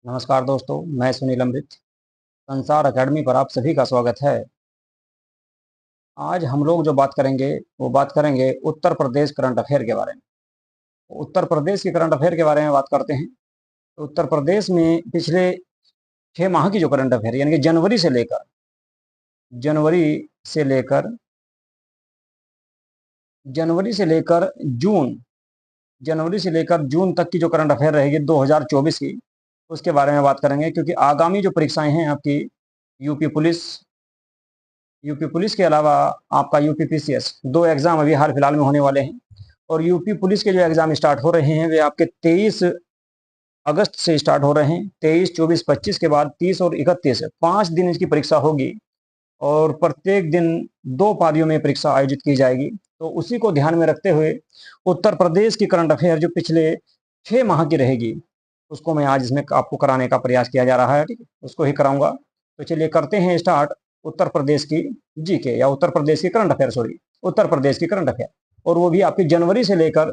नमस्कार दोस्तों, मैं सुनील अमृत। संसार अकेडमी पर आप सभी का स्वागत है। आज हम लोग जो बात करेंगे, वो बात करेंगे उत्तर प्रदेश करंट अफेयर के बारे में। उत्तर प्रदेश के करंट अफेयर के बारे में बात करते हैं। तो उत्तर प्रदेश में पिछले 6 माह की जो करंट अफेयर यानी कि जनवरी से लेकर जनवरी से लेकर जून जनवरी से लेकर जून तक की जो करंट अफेयर रहेगी 2024 की, उसके बारे में बात करेंगे। क्योंकि आगामी जो परीक्षाएं हैं आपकी यूपी पुलिस यूपी पुलिस के अलावा आपका यूपी पीसीएस, 2 एग्जाम अभी हाल फिलहाल में होने वाले हैं। और यूपी पुलिस के जो एग्जाम स्टार्ट हो रहे हैं वे आपके 23 अगस्त से स्टार्ट हो रहे हैं। 23, 24, 25 के बाद 30 और 31 5 दिन इसकी परीक्षा होगी। और प्रत्येक दिन 2 पारियों में परीक्षा आयोजित की जाएगी। तो उसी को ध्यान में रखते हुए उत्तर प्रदेश की करंट अफेयर जो पिछले 6 माह की रहेगी, उसको मैं आज इसमें आपको कराने का प्रयास किया जा रहा है। ठीक है, उसको ही कराऊंगा। तो चलिए करते हैं स्टार्ट उत्तर प्रदेश की जीके या उत्तर प्रदेश की current affair, sorry, Uttar Pradesh की करंट अफेयर। और वो भी आपकी जनवरी से लेकर,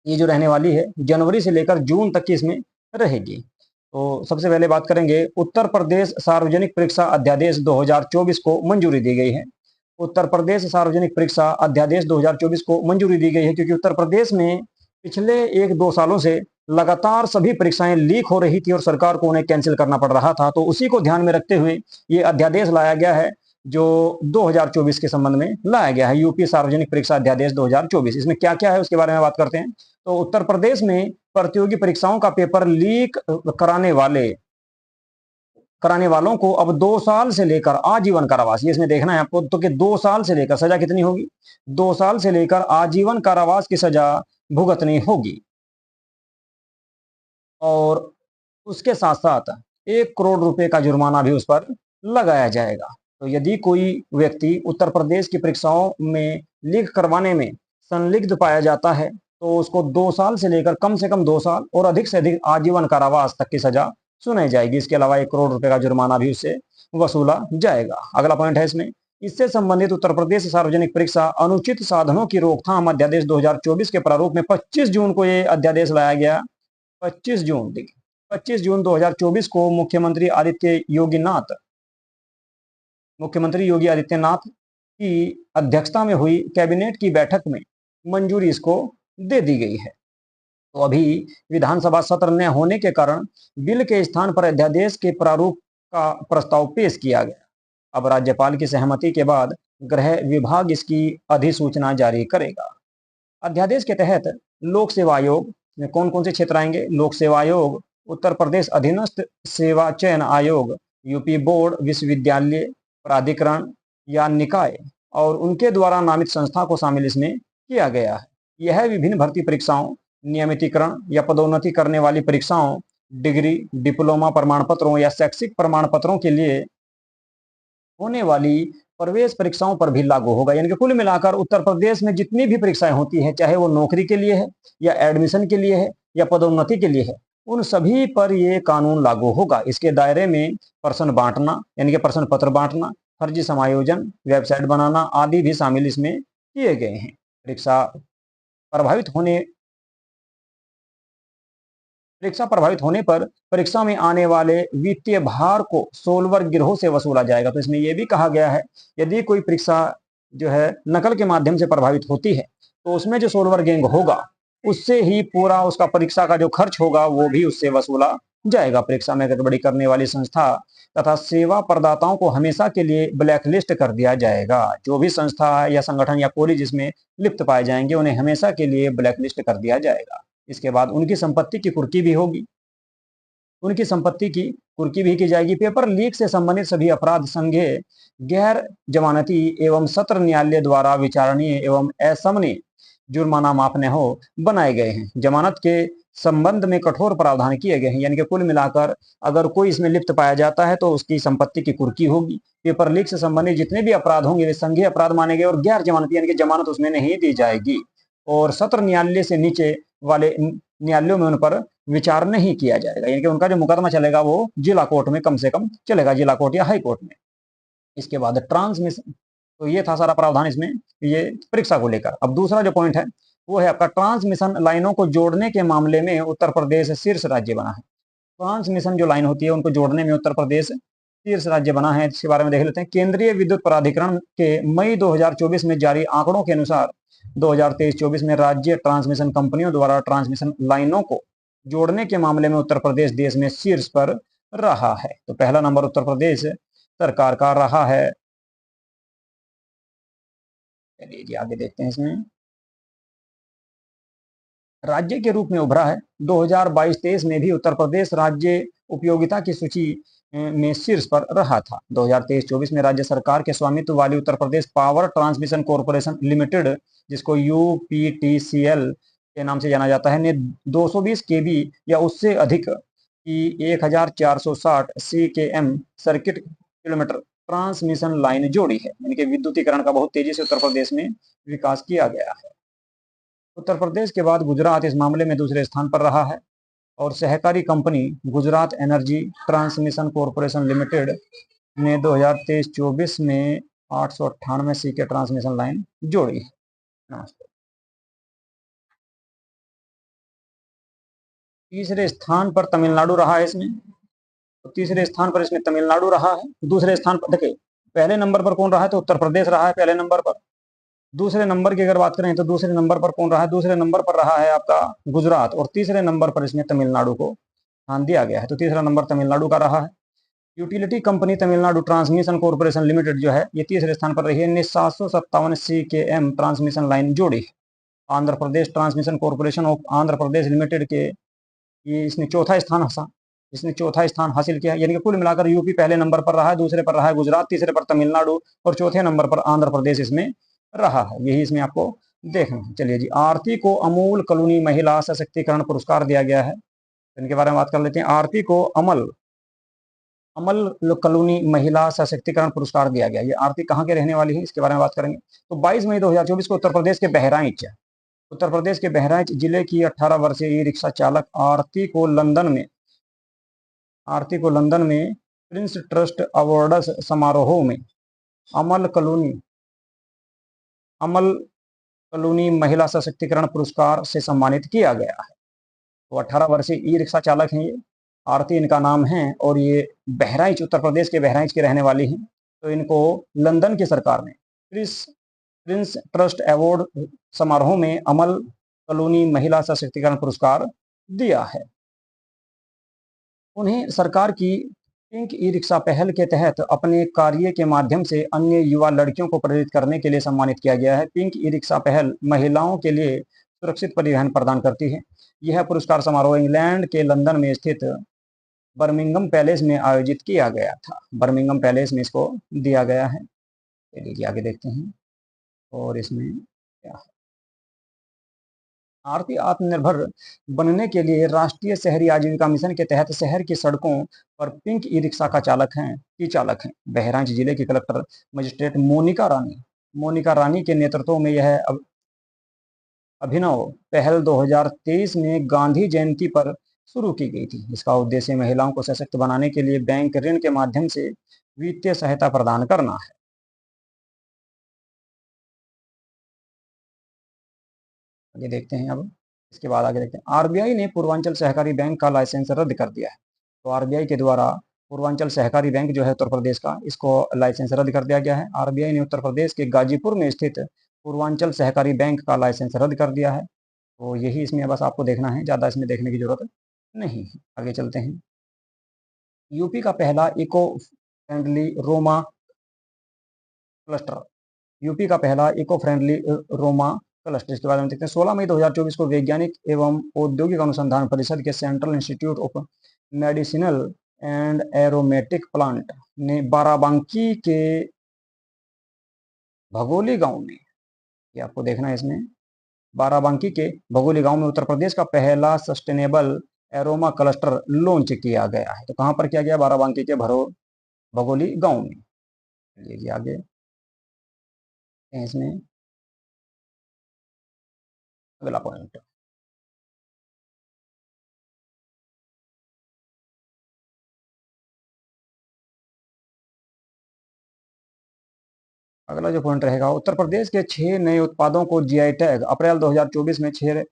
ये जो रहने वाली है जनवरी से लेकर जून तक की इसमें रहेगी। तो सबसे पहले बात करेंगे, उत्तर प्रदेश सार्वजनिक परीक्षा अध्यादेश 2024 को मंजूरी दी गई है। उत्तर प्रदेश सार्वजनिक परीक्षा अध्यादेश 2024 को मंजूरी दी गई है क्योंकि उत्तर प्रदेश में पिछले 1-2 सालों से लगातार सभी परीक्षाएं लीक हो रही थी और सरकार को उन्हें कैंसिल करना पड़ रहा था। तो उसी को ध्यान में रखते हुए ये अध्यादेश लाया गया है, जो 2024 के संबंध में लाया गया है, यूपी सार्वजनिक परीक्षा अध्यादेश 2024। इसमें क्या क्या है उसके बारे में बात करते हैं। तो उत्तर प्रदेश में प्रतियोगी परीक्षाओं का पेपर लीक कराने वालों को अब 2 साल से लेकर आजीवन कारावास, ये इसमें देखना है आपको, तो कि 2 साल से लेकर सजा कितनी होगी, 2 साल से लेकर आजीवन कारावास की सजा भुगतनी होगी। और उसके साथ साथ 1 करोड़ रुपए का जुर्माना भी उस पर लगाया जाएगा। तो यदि कोई व्यक्ति उत्तर प्रदेश की परीक्षाओं में लीक करवाने में संलिग्ध पाया जाता है तो उसको 2 साल से लेकर कम से कम 2 साल और अधिक से अधिक आजीवन कारावास तक की सजा सुनाई जाएगी। इसके अलावा 1 करोड़ रुपए का जुर्माना भी उससे वसूला जाएगा। अगला पॉइंट है इसमें, इससे संबंधित उत्तर प्रदेश सार्वजनिक परीक्षा अनुचित साधनों की रोकथाम अध्यादेश 2024 के प्रारूप में 25 जून को ये अध्यादेश लाया गया। 25 जून, देखिए 25 जून 2024 को मुख्यमंत्री योगी आदित्यनाथ की अध्यक्षता में हुई कैबिनेट की बैठक में मंजूरी इसको दे दी गई है। तो अभी विधानसभा सत्र न होने के कारण बिल के स्थान पर अध्यादेश के प्रारूप का प्रस्ताव पेश किया गया। अब राज्यपाल की सहमति के बाद गृह विभाग इसकी अधिसूचना जारी करेगा। अध्यादेश के तहत लोक सेवा आयोग में कौन कौन से क्षेत्र आएंगे? लोक सेवा आयोग, उत्तर प्रदेश अधीनस्थ सेवा चयन आयोग, यूपी बोर्ड, विश्वविद्यालय प्राधिकरण या निकाय और उनके द्वारा नामित संस्था को शामिल इसमें किया गया है। यह विभिन्न भर्ती परीक्षाओं, नियमितीकरण या पदोन्नति करने वाली परीक्षाओं, डिग्री, डिप्लोमा प्रमाण पत्रों या शैक्षिक प्रमाण पत्रों के लिए होने वाली प्रवेश परीक्षाओं पर भी लागू होगा। यानी कि कुल मिलाकर उत्तर प्रदेश में जितनी भी परीक्षाएं होती हैं, चाहे वो नौकरी के लिए है या एडमिशन के लिए है या पदोन्नति के लिए है, उन सभी पर ये कानून लागू होगा। इसके दायरे में प्रश्न बांटना यानी कि प्रश्न पत्र बांटना, फर्जी समायोजन, वेबसाइट बनाना आदि भी शामिल इसमें किए गए हैं। परीक्षा प्रभावित होने पर परीक्षा में आने वाले वित्तीय भार को सोलवर गिरोह से वसूला जाएगा। तो इसमें यह भी कहा गया है, यदि कोई परीक्षा जो है नकल के माध्यम से प्रभावित होती है तो उसमें जो सोलवर गैंग होगा उससे ही पूरा उसका परीक्षा का जो खर्च होगा वो भी उससे वसूला जाएगा। परीक्षा में गड़बड़ी करने वाली संस्था तथा सेवा प्रदाताओं को हमेशा के लिए ब्लैकलिस्ट कर दिया जाएगा। जो भी संस्था या संगठन या कॉलेज इसमें लिप्त पाए जाएंगे उन्हें हमेशा के लिए ब्लैकलिस्ट कर दिया जाएगा। इसके बाद उनकी संपत्ति की कुर्की भी होगी, उनकी संपत्ति की कुर्की भी की जाएगी। पेपर लीक से संबंधित सभी अपराध संज्ञेय, गैर जमानती एवं सत्र न्यायालय द्वारा विचारणीय एवं असमनीय जुर्माना माफ न हो बनाए गए हैं। जमानत के संबंध में कठोर प्रावधान किए गए हैं। यानी कि कुल मिलाकर अगर कोई इसमें लिप्त पाया जाता है तो उसकी संपत्ति की कुर्की होगी। पेपर लीक से संबंधित जितने भी अपराध होंगे वे संज्ञेय अपराध माने गए और गैर जमानती यानी कि जमानत उसमें नहीं दी जाएगी। और सत्र न्यायालय से नीचे वाले न्यायालयों में उन पर विचार नहीं किया जाएगा। यानी कि उनका जो मुकदमा चलेगा वो जिला कोर्ट में कम से कम चलेगा, जिला कोर्ट या हाई कोर्ट में। इसके बाद ट्रांसमिशन, तो ये था सारा प्रावधान इसमें ये परीक्षा को लेकर। अब दूसरा जो पॉइंट है वो है आपका ट्रांसमिशन लाइनों को जोड़ने के मामले में उत्तर प्रदेश शीर्ष राज्य बना है। ट्रांसमिशन जो लाइन होती है उनको जोड़ने में उत्तर प्रदेश शीर्ष राज्य बना है। इसके बारे में देख लेते हैं। केंद्रीय विद्युत प्राधिकरण के मई 2024 में जारी आंकड़ों के अनुसार 2023-24 में राज्य ट्रांसमिशन कंपनियों द्वारा ट्रांसमिशन लाइनों को जोड़ने के मामले में उत्तर प्रदेश देश में शीर्ष पर रहा है। तो पहला नंबर उत्तर प्रदेश सरकार का रहा है। चलिए आगे देखते हैं। इसमें राज्य के रूप में उभरा है। 2022-23 में भी उत्तर प्रदेश राज्य उपयोगिता की सूची में शीर्ष पर रहा था। 2023-24 में राज्य सरकार के स्वामित्व वाली Uttar Pradesh power transmission corporation limited, जिसको यूपीटीसीएल के नाम से जाना जाता है, ने 220 केवी या उससे अधिक की 1460 सीकेएम सर्किट किलोमीटर ट्रांसमिशन लाइन जोड़ी है। यानी कि विद्युतीकरण का बहुत तेजी से उत्तर प्रदेश में विकास किया गया है। उत्तर प्रदेश के बाद गुजरात इस मामले में दूसरे स्थान पर रहा है और सहकारी company Gujarat energy transmission corporation limited ने 2023-24 में 898 सी के ट्रांसमिशन लाइन जोड़ी है। नमस्ते। तीसरे स्थान पर तमिलनाडु रहा है इसमें। तो तीसरे स्थान पर इसमें तमिलनाडु रहा है। दूसरे स्थान पर देखिए, पहले नंबर पर कौन रहा है? तो उत्तर प्रदेश रहा है पहले नंबर पर। दूसरे नंबर की अगर बात करें तो दूसरे नंबर पर कौन रहा है? दूसरे नंबर पर रहा है आपका गुजरात और तीसरे नंबर पर इसमें तमिलनाडु को स्थान दिया गया है। तो तीसरा नंबर तमिलनाडु का रहा है। Utility company Tamil Nadu transmission corporation limited जो है ये तीसरे स्थान पर रही है। ने 757 सीकेएम ट्रांसमिशन लाइन जोड़ी है। Andhra Pradesh transmission corporation of Andhra Pradesh limited के ये इसने चौथा स्थान हासिल किया। यानी कि कुल मिलाकर यूपी पहले नंबर पर रहा है, दूसरे पर रहा है गुजरात, तीसरे पर तमिलनाडु और चौथे नंबर पर आंध्र प्रदेश इसमें रहा है। यही इसमें आपको देखना है। चलिए जी, आरती को अमूल कॉलोनी महिला सशक्तिकरण पुरस्कार दिया गया है। इनके बारे में बात कर लेते हैं। आरती को अमल कॉलोनी महिला सशक्तिकरण पुरस्कार दिया गया। ये आरती कहाँ के रहने वाली है इसके बारे में बात करेंगे। तो 22 मई 2024 को उत्तर प्रदेश के बहराइच जिले की 18 वर्षीय ई रिक्शा चालक आरती को लंदन में प्रिंस ट्रस्ट अवार्ड्स समारोह में अमल कॉलोनी महिला सशक्तिकरण पुरस्कार से सम्मानित किया गया है। तो 18 वर्षीय ई रिक्शा चालक हैं ये, आरती इनका नाम है और ये बहराइच, उत्तर प्रदेश के बहराइच के रहने वाली हैं। तो इनको लंदन की सरकार ने प्रिंस ट्रस्ट अवार्ड समारोह में अमल कॉलोनी महिला सशक्तिकरण पुरस्कार दिया है। उन्हें सरकार की पिंक ई रिक्शा पहल के तहत अपने कार्य के माध्यम से अन्य युवा लड़कियों को प्रेरित करने के लिए सम्मानित किया गया है। पिंक ई रिक्शा पहल महिलाओं के लिए सुरक्षित परिवहन प्रदान करती है। यह पुरस्कार समारोह इंग्लैंड के लंदन में स्थित बर्मिंघम पैलेस में आयोजित किया गया था। बर्मिंघम पैलेस में इसको दिया गया है। चलिए आगे देखते हैं और इसमें क्या है। आरती आत्मनिर्भर बनने के लिए राष्ट्रीय शहरी आजीविका मिशन के तहत शहर की सड़कों पर पिंक ई रिक्शा का चालक हैं। बहराइच जिले की कलेक्टर मजिस्ट्रेट मोनिका रानी के नेतृत्व में यह अभिनव पहल 2023 में गांधी जयंती पर शुरू की गई थी। इसका उद्देश्य महिलाओं को सशक्त बनाने के लिए बैंक ऋण के माध्यम से वित्तीय सहायता प्रदान करना है। आगे देखते हैं। अब इसके बाद आगे देखते हैं। आरबीआई ने पूर्वांचल सहकारी बैंक का लाइसेंस रद्द कर दिया है। तो आरबीआई के द्वारा पूर्वांचल सहकारी बैंक जो है उत्तर प्रदेश का, इसको लाइसेंस रद्द कर दिया गया है। आरबीआई ने उत्तर प्रदेश के गाजीपुर में स्थित पूर्वांचल सहकारी बैंक का लाइसेंस रद्द कर दिया है। तो यही इसमें बस आपको देखना है, ज़्यादा इसमें देखने की जरूरत नहीं है। आगे चलते हैं। यूपी का पहला इको फ्रेंडली रोमा क्लस्टर यूपी का पहला इको फ्रेंडली रोमा क्लस्टर, इसके बारे में देखते हैं। 16 मई 2024 को वैज्ञानिक एवं औद्योगिक अनुसंधान परिषद के central institute of medicinal and aromatic plant ने बाराबांकी के भगोली गांव में, ये आपको देखना है इसमें, बाराबांकी के भगोली गांव में उत्तर प्रदेश का पहला सस्टेनेबल एरोमा क्लस्टर लॉन्च किया गया है। तो कहां पर किया गया? बाराबांकी के भगोली गांव में। चलिए आगे इसमें अगला पॉइंट। अगला जो पॉइंट रहेगा, उत्तर प्रदेश के 6 नए उत्पादों को जीआई टैग। अप्रैल 2024 में 6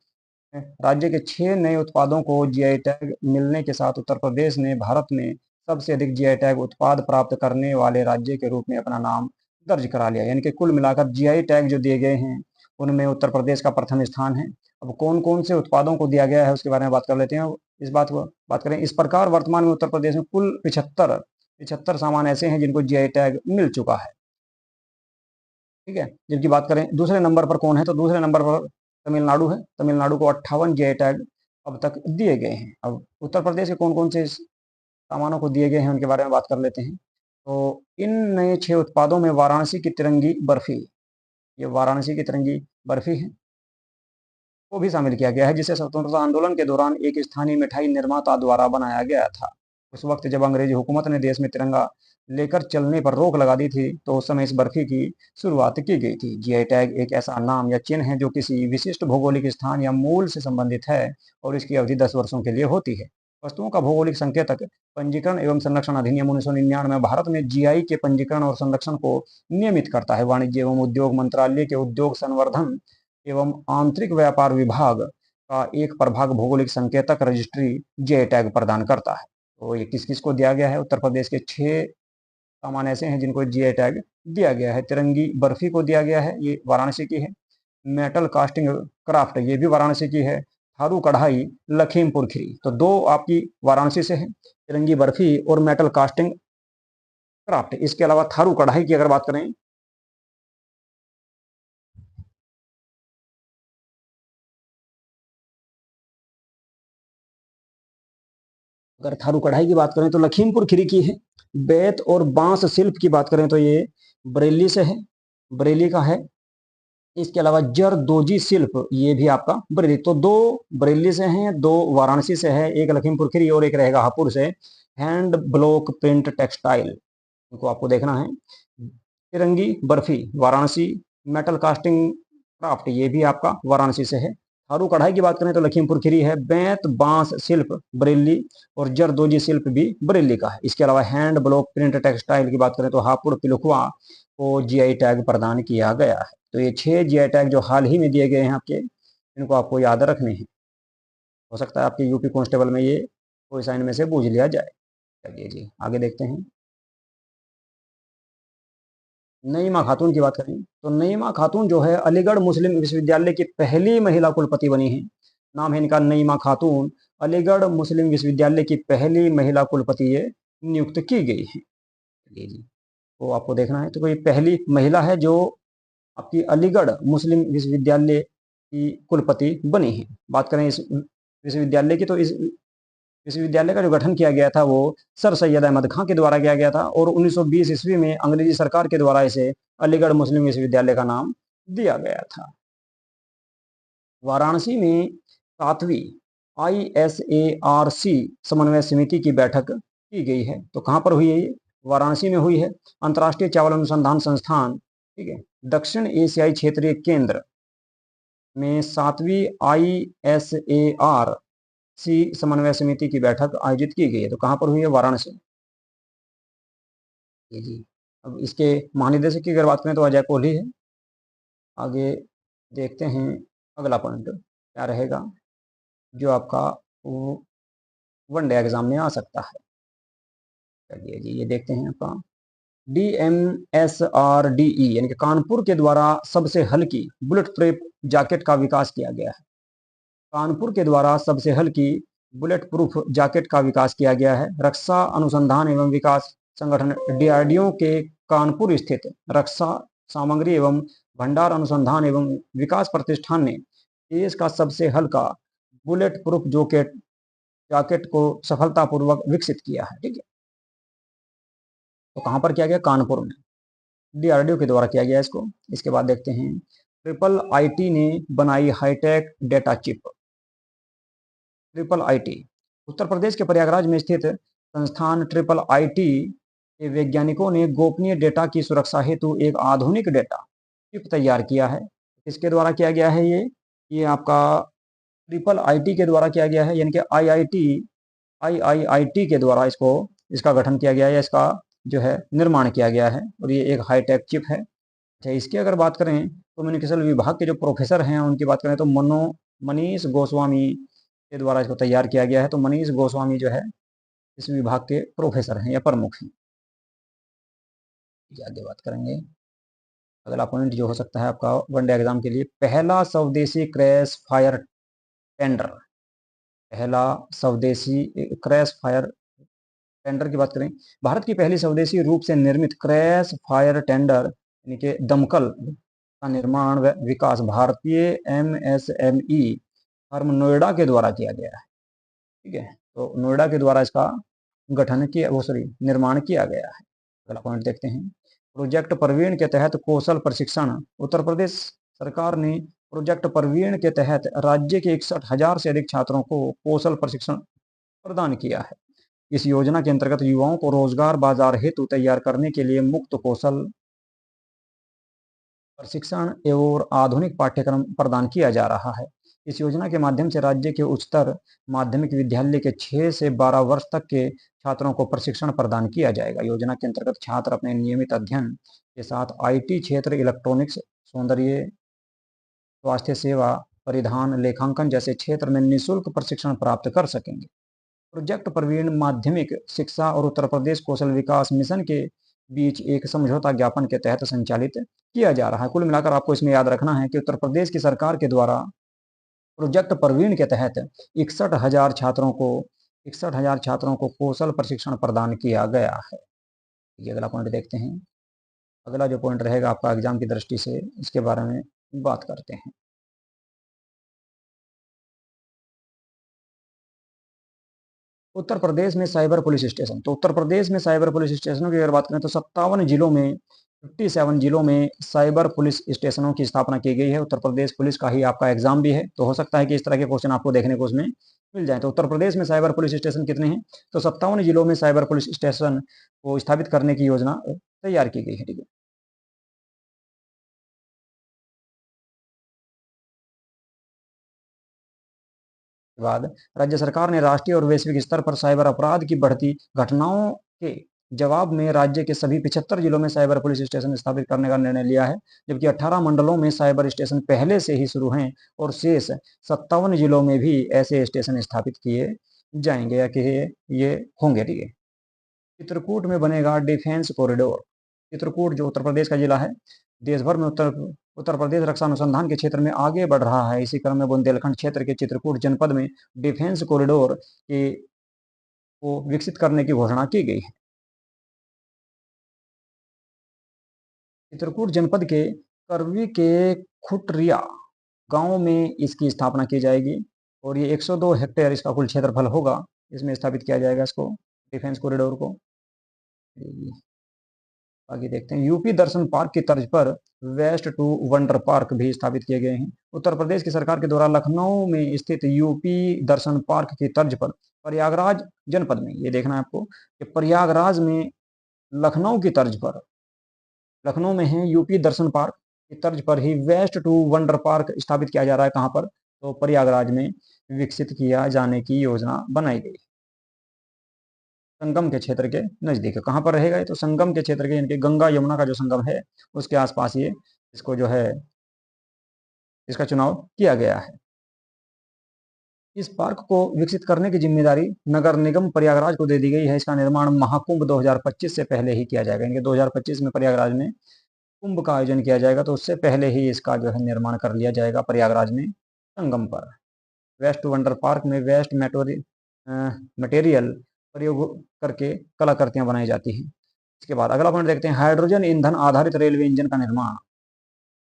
राज्य के 6 नए उत्पादों को जीआई टैग मिलने के साथ उत्तर प्रदेश ने भारत में सबसे अधिक जीआई टैग उत्पाद प्राप्त करने वाले राज्य के रूप में अपना नाम दर्ज करा लिया। यानी कि कुल मिलाकर जीआई टैग जो दिए गए हैं उनमें उत्तर प्रदेश का प्रथम स्थान है। अब कौन कौन से उत्पादों को दिया गया है उसके बारे में बात कर लेते हैं। इस बात को बात करें, इस प्रकार वर्तमान में उत्तर प्रदेश में कुल 75 सामान ऐसे हैं जिनको जीआई टैग मिल चुका है। ठीक है, जबकि बात करें दूसरे नंबर पर कौन है, तो दूसरे नंबर पर तमिलनाडु है। तमिलनाडु को 58 जीआई टैग अब तक दिए गए हैं। अब उत्तर प्रदेश के कौन कौन से सामानों को दिए गए हैं उनके बारे में बात कर लेते हैं। तो इन नए 6 उत्पादों में वाराणसी की तिरंगी बर्फी, ये वाराणसी की तिरंगी बर्फी है, को भी शामिल किया गया है, जिसे स्वतंत्रता आंदोलन के दौरान एक स्थानीय मिठाई निर्माता द्वारा बनाया गया था। उस वक्त जब अंग्रेजी हुकूमत ने देश में तिरंगा लेकर चलने पर रोक लगा दी थी, तो उस समय इस बर्फी की शुरुआत की गई थी। जीआई टैग एक ऐसा नाम या चिन्ह है जो किसी विशिष्ट भौगोलिक स्थान या मूल से संबंधित है और इसकी अवधि 10 वर्षों के लिए होती है। वस्तुओं का भौगोलिक संकेतक पंजीकरण एवं संरक्षण अधिनियम 1999 में भारत में जीआई के पंजीकरण और संरक्षण को नियमित करता है। वाणिज्य एवं उद्योग मंत्रालय के उद्योग संवर्धन एवं आंतरिक व्यापार विभाग का एक प्रभाग भौगोलिक संकेतक रजिस्ट्री जीआई टैग प्रदान करता है। तो ये किस किस को दिया गया है, उत्तर प्रदेश के 6 सामान ऐसे हैं जिनको जीआई टैग दिया गया है। तिरंगी बर्फी को दिया गया है, ये वाराणसी की है। मेटल कास्टिंग क्राफ्ट, ये भी वाराणसी की है। थारू कढ़ाई लखीमपुर खीरी, तो 2 आपकी वाराणसी से है, तिरंगी बर्फी और मेटल कास्टिंग क्राफ्ट। इसके अलावा थारू कढ़ाई की अगर बात करें, अगर थारू कढ़ाई की बात करें तो लखीमपुर खीरी की है। बेत और बांस शिल्प की बात करें तो ये बरेली से है, बरेली का है। इसके अलावा जरदोजी शिल्प, ये भी आपका बरेली। तो 2 बरेली से हैं, 2 वाराणसी से है, एक लखीमपुर खीरी और एक रहेगा हापुड़ से। हैंड ब्लॉक प्रिंट टेक्सटाइल, इनको आपको देखना है। तिरंगी barfi Varanasi, metal casting craft ये भी आपका वाराणसी से है। थारू कढ़ाई की बात करें तो लखीमपुर खीरी है। बेंत बांस शिल्प बरेली और जरदोजी शिल्प भी बरेली का है। इसके अलावा हैंड ब्लॉक प्रिंट टेक्सटाइल की बात करें तो हापुड़ पिलखुआ को जीआई टैग प्रदान किया गया है। तो ये 6 जीआई टैग जो हाल ही में दिए गए हैं आपके, इनको आपको याद रखने हैं। हो सकता है आपके यूपी कांस्टेबल में ये कोई साइन में से पूछ लिया जाए। चलिए जी आगे देखते हैं। नईमा खातून की बात करें तो नईमा खातून जो है अलीगढ़ मुस्लिम विश्वविद्यालय की पहली महिला कुलपति बनी है। नाम है इनका नईमा खातून। अलीगढ़ मुस्लिम विश्वविद्यालय की पहली महिला कुलपति ये नियुक्त की गई है। चलिए जी, तो आपको देखना है, तो ये पहली महिला है जो आपकी अलीगढ़ मुस्लिम विश्वविद्यालय की कुलपति बनी है। बात करें इस विश्वविद्यालय की, तो इस विश्वविद्यालय का जो गठन किया गया था वो सर सैयद अहमद खां के द्वारा किया गया था और 1920 ईस्वी में अंग्रेजी सरकार के द्वारा इसे अलीगढ़ मुस्लिम विश्वविद्यालय का नाम दिया गया था। वाराणसी में 7वीं ISARC समन्वय समिति की बैठक की गई है। तो कहाँ पर हुई है ये? वाराणसी में हुई है। अंतर्राष्ट्रीय चावल अनुसंधान संस्थान, ठीक है, दक्षिण एशियाई क्षेत्रीय केंद्र में 7वीं ISARC समन्वय समिति की बैठक आयोजित की गई है। तो कहाँ पर हुई है? वाराणसी। जी, अब इसके महानिदेशक की अगर बात करें तो अजय कोहली है। आगे देखते हैं अगला पॉइंट क्या रहेगा जो आपका वनडे एग्जाम में आ सकता है। चलिए जी, ये देखते हैं आपका DMSRDE यानी कि कानपुर के द्वारा सबसे हल्की बुलेट प्रूफ जैकेट का विकास किया गया है। कानपुर के द्वारा सबसे हल्की बुलेट प्रूफ जैकेट का विकास किया गया है। रक्षा अनुसंधान एवं विकास संगठन DRDO के कानपुर स्थित रक्षा सामग्री एवं भंडार अनुसंधान एवं विकास प्रतिष्ठान ने देश का सबसे हल्का बुलेट प्रूफ जैकेट को सफलतापूर्वक विकसित किया है। ठीक है, तो कहां पर किया गया? कानपुर में, DRDO के द्वारा किया गया इसको। इसके बाद देखते हैं IIIT ने बनाई hi tech data chip. IIIT Uttar Pradesh के प्रयागराज में स्थित संस्थान IIIT के वैज्ञानिकों ने गोपनीय डेटा की सुरक्षा हेतु एक आधुनिक डेटा चिप तैयार किया है। किसके द्वारा किया गया है? ये आपका IIIT के द्वारा किया गया है, यानी कि IIIT के द्वारा इसका गठन किया गया है, इसका जो है निर्माण किया गया है और ये एक हाईटेक चिप है। अच्छा, इसकी अगर बात करें कम्युनिकेशन विभाग के जो प्रोफेसर हैं उनकी बात करें तो मनीष गोस्वामी के द्वारा इसको तैयार किया गया है। तो मनीष गोस्वामी जो है इस विभाग के प्रोफेसर हैं या प्रमुख हैं। आगे बात करेंगे। अगला पॉइंट जो हो सकता है आपका वनडे एग्जाम के लिए, पहला स्वदेशी क्रैश फायर टेंडर। पहला स्वदेशी क्रैश फायर टेंडर की बात करें, भारत की पहली स्वदेशी रूप से निर्मित क्रैश फायर टेंडर यानी कि दमकल का निर्माण व विकास भारतीय एमएसएमई फर्म नोएडा के द्वारा किया गया है। ठीक है, तो नोएडा के द्वारा इसका गठन किया, निर्माण किया गया है। अगला पॉइंट देखते हैं। प्रोजेक्ट प्रवीण के तहत कौशल प्रशिक्षण, उत्तर प्रदेश सरकार ने प्रोजेक्ट प्रवीण के तहत राज्य के 61,000 से अधिक छात्रों को कौशल प्रशिक्षण प्रदान किया है। इस योजना के अंतर्गत युवाओं को रोजगार बाजार हेतु तैयार करने के लिए मुक्त कौशल प्रशिक्षण एवं आधुनिक पाठ्यक्रम प्रदान किया जा रहा है। इस योजना के माध्यम से राज्य के उच्चतर माध्यमिक विद्यालय के 6 से 12 वर्ष तक के छात्रों को प्रशिक्षण प्रदान किया जाएगा। योजना के अंतर्गत छात्र अपने नियमित अध्ययन के साथ आईटी क्षेत्र, इलेक्ट्रॉनिक्स, सौंदर्य, स्वास्थ्य सेवा, परिधान, लेखांकन जैसे क्षेत्र में निःशुल्क प्रशिक्षण प्राप्त कर सकेंगे। प्रोजेक्ट प्रवीण माध्यमिक शिक्षा और उत्तर प्रदेश कौशल विकास मिशन के बीच एक समझौता ज्ञापन के तहत संचालित किया जा रहा है। कुल मिलाकर आपको इसमें याद रखना है कि उत्तर प्रदेश की सरकार के द्वारा प्रोजेक्ट प्रवीण के तहत 61,000 छात्रों को कौशल प्रशिक्षण प्रदान किया गया है। ये अगला पॉइंट देखते हैं। अगला जो पॉइंट रहेगा आपका एग्जाम की दृष्टि से, इसके बारे में बात करते हैं। उत्तर प्रदेश में साइबर पुलिस स्टेशन, तो उत्तर प्रदेश में साइबर पुलिस स्टेशनों की अगर बात करें तो 57 जिलों में साइबर पुलिस स्टेशनों की स्थापना की गई है। उत्तर प्रदेश पुलिस का ही आपका एग्जाम भी है, तो हो सकता है कि इस तरह के क्वेश्चन आपको देखने को उसमें मिल जाए। तो उत्तर प्रदेश में साइबर पुलिस स्टेशन कितने हैं? तो 57 जिलों में साइबर पुलिस स्टेशन को स्थापित करने की योजना तैयार की गई है। ठीक है, बाद राज्य सरकार ने राष्ट्रीय और वैश्विक स्तर पर साइबर अपराध की बढ़ती घटनाओं के जवाब में राज्य के सभी 75 जिलों में साइबर पुलिस स्टेशन स्थापित करने का निर्णय लिया है, जबकि 18 मंडलों में साइबर स्टेशन पहले से ही शुरू हैं और शेष 57 जिलों में भी ऐसे स्टेशन स्थापित किए जाएंगे या कि ये होंगे। ठीक है, चित्रकूट में बनेगा डिफेंस कॉरिडोर। चित्रकूट जो उत्तर प्रदेश का जिला है, देश भर में उत्तर प्रदेश रक्षा अनुसंधान के क्षेत्र में आगे बढ़ रहा है। इसी क्रम में बुंदेलखंड क्षेत्र के चित्रकूट जनपद में डिफेंस कॉरिडोर के को विकसित करने की घोषणा की गई है। चित्रकूट जनपद के करवी के खुटरिया गांव में इसकी स्थापना की जाएगी और ये 102 हेक्टेयर इसका कुल क्षेत्रफल होगा। इसमें स्थापित किया जाएगा इसको, डिफेंस कॉरिडोर को। आगे देखते हैं। यूपी दर्शन पार्क की तर्ज पर वेस्ट टू वंडर पार्क भी स्थापित किए गए हैं। उत्तर प्रदेश की सरकार के द्वारा लखनऊ में स्थित यूपी दर्शन पार्क की तर्ज पर प्रयागराज जनपद में, ये देखना है आपको कि प्रयागराज में लखनऊ की तर्ज पर, लखनऊ में है यूपी दर्शन पार्क की तर्ज पर ही वेस्ट टू वंडर पार्क स्थापित किया जा रहा है। कहाँ पर? तो प्रयागराज में विकसित किया जाने की योजना बनाई गई। संगम के क्षेत्र के नजदीक। कहाँ पर रहेगा ये? तो संगम के क्षेत्र के, यानी कि गंगा यमुना का जो संगम है उसके आसपास ये इसको जो है इसका चुनाव किया गया है। इस पार्क को विकसित करने की जिम्मेदारी नगर निगम प्रयागराज को दे दी गई है। इसका निर्माण महाकुंभ 2025 से पहले ही किया जाएगा, यानी कि 2025 में प्रयागराज में कुंभ का आयोजन किया जाएगा, तो उससे पहले ही इसका जो है निर्माण कर लिया जाएगा प्रयागराज में संगम पर। वेस्ट वंडर पार्क में वेस्ट मटेरियल प्रयोग करके कलाकृतियां बनाई जाती हैं। इसके बाद अगला पॉइंट देखते हैं। हाइड्रोजन ईंधन आधारित रेलवे इंजन का निर्माण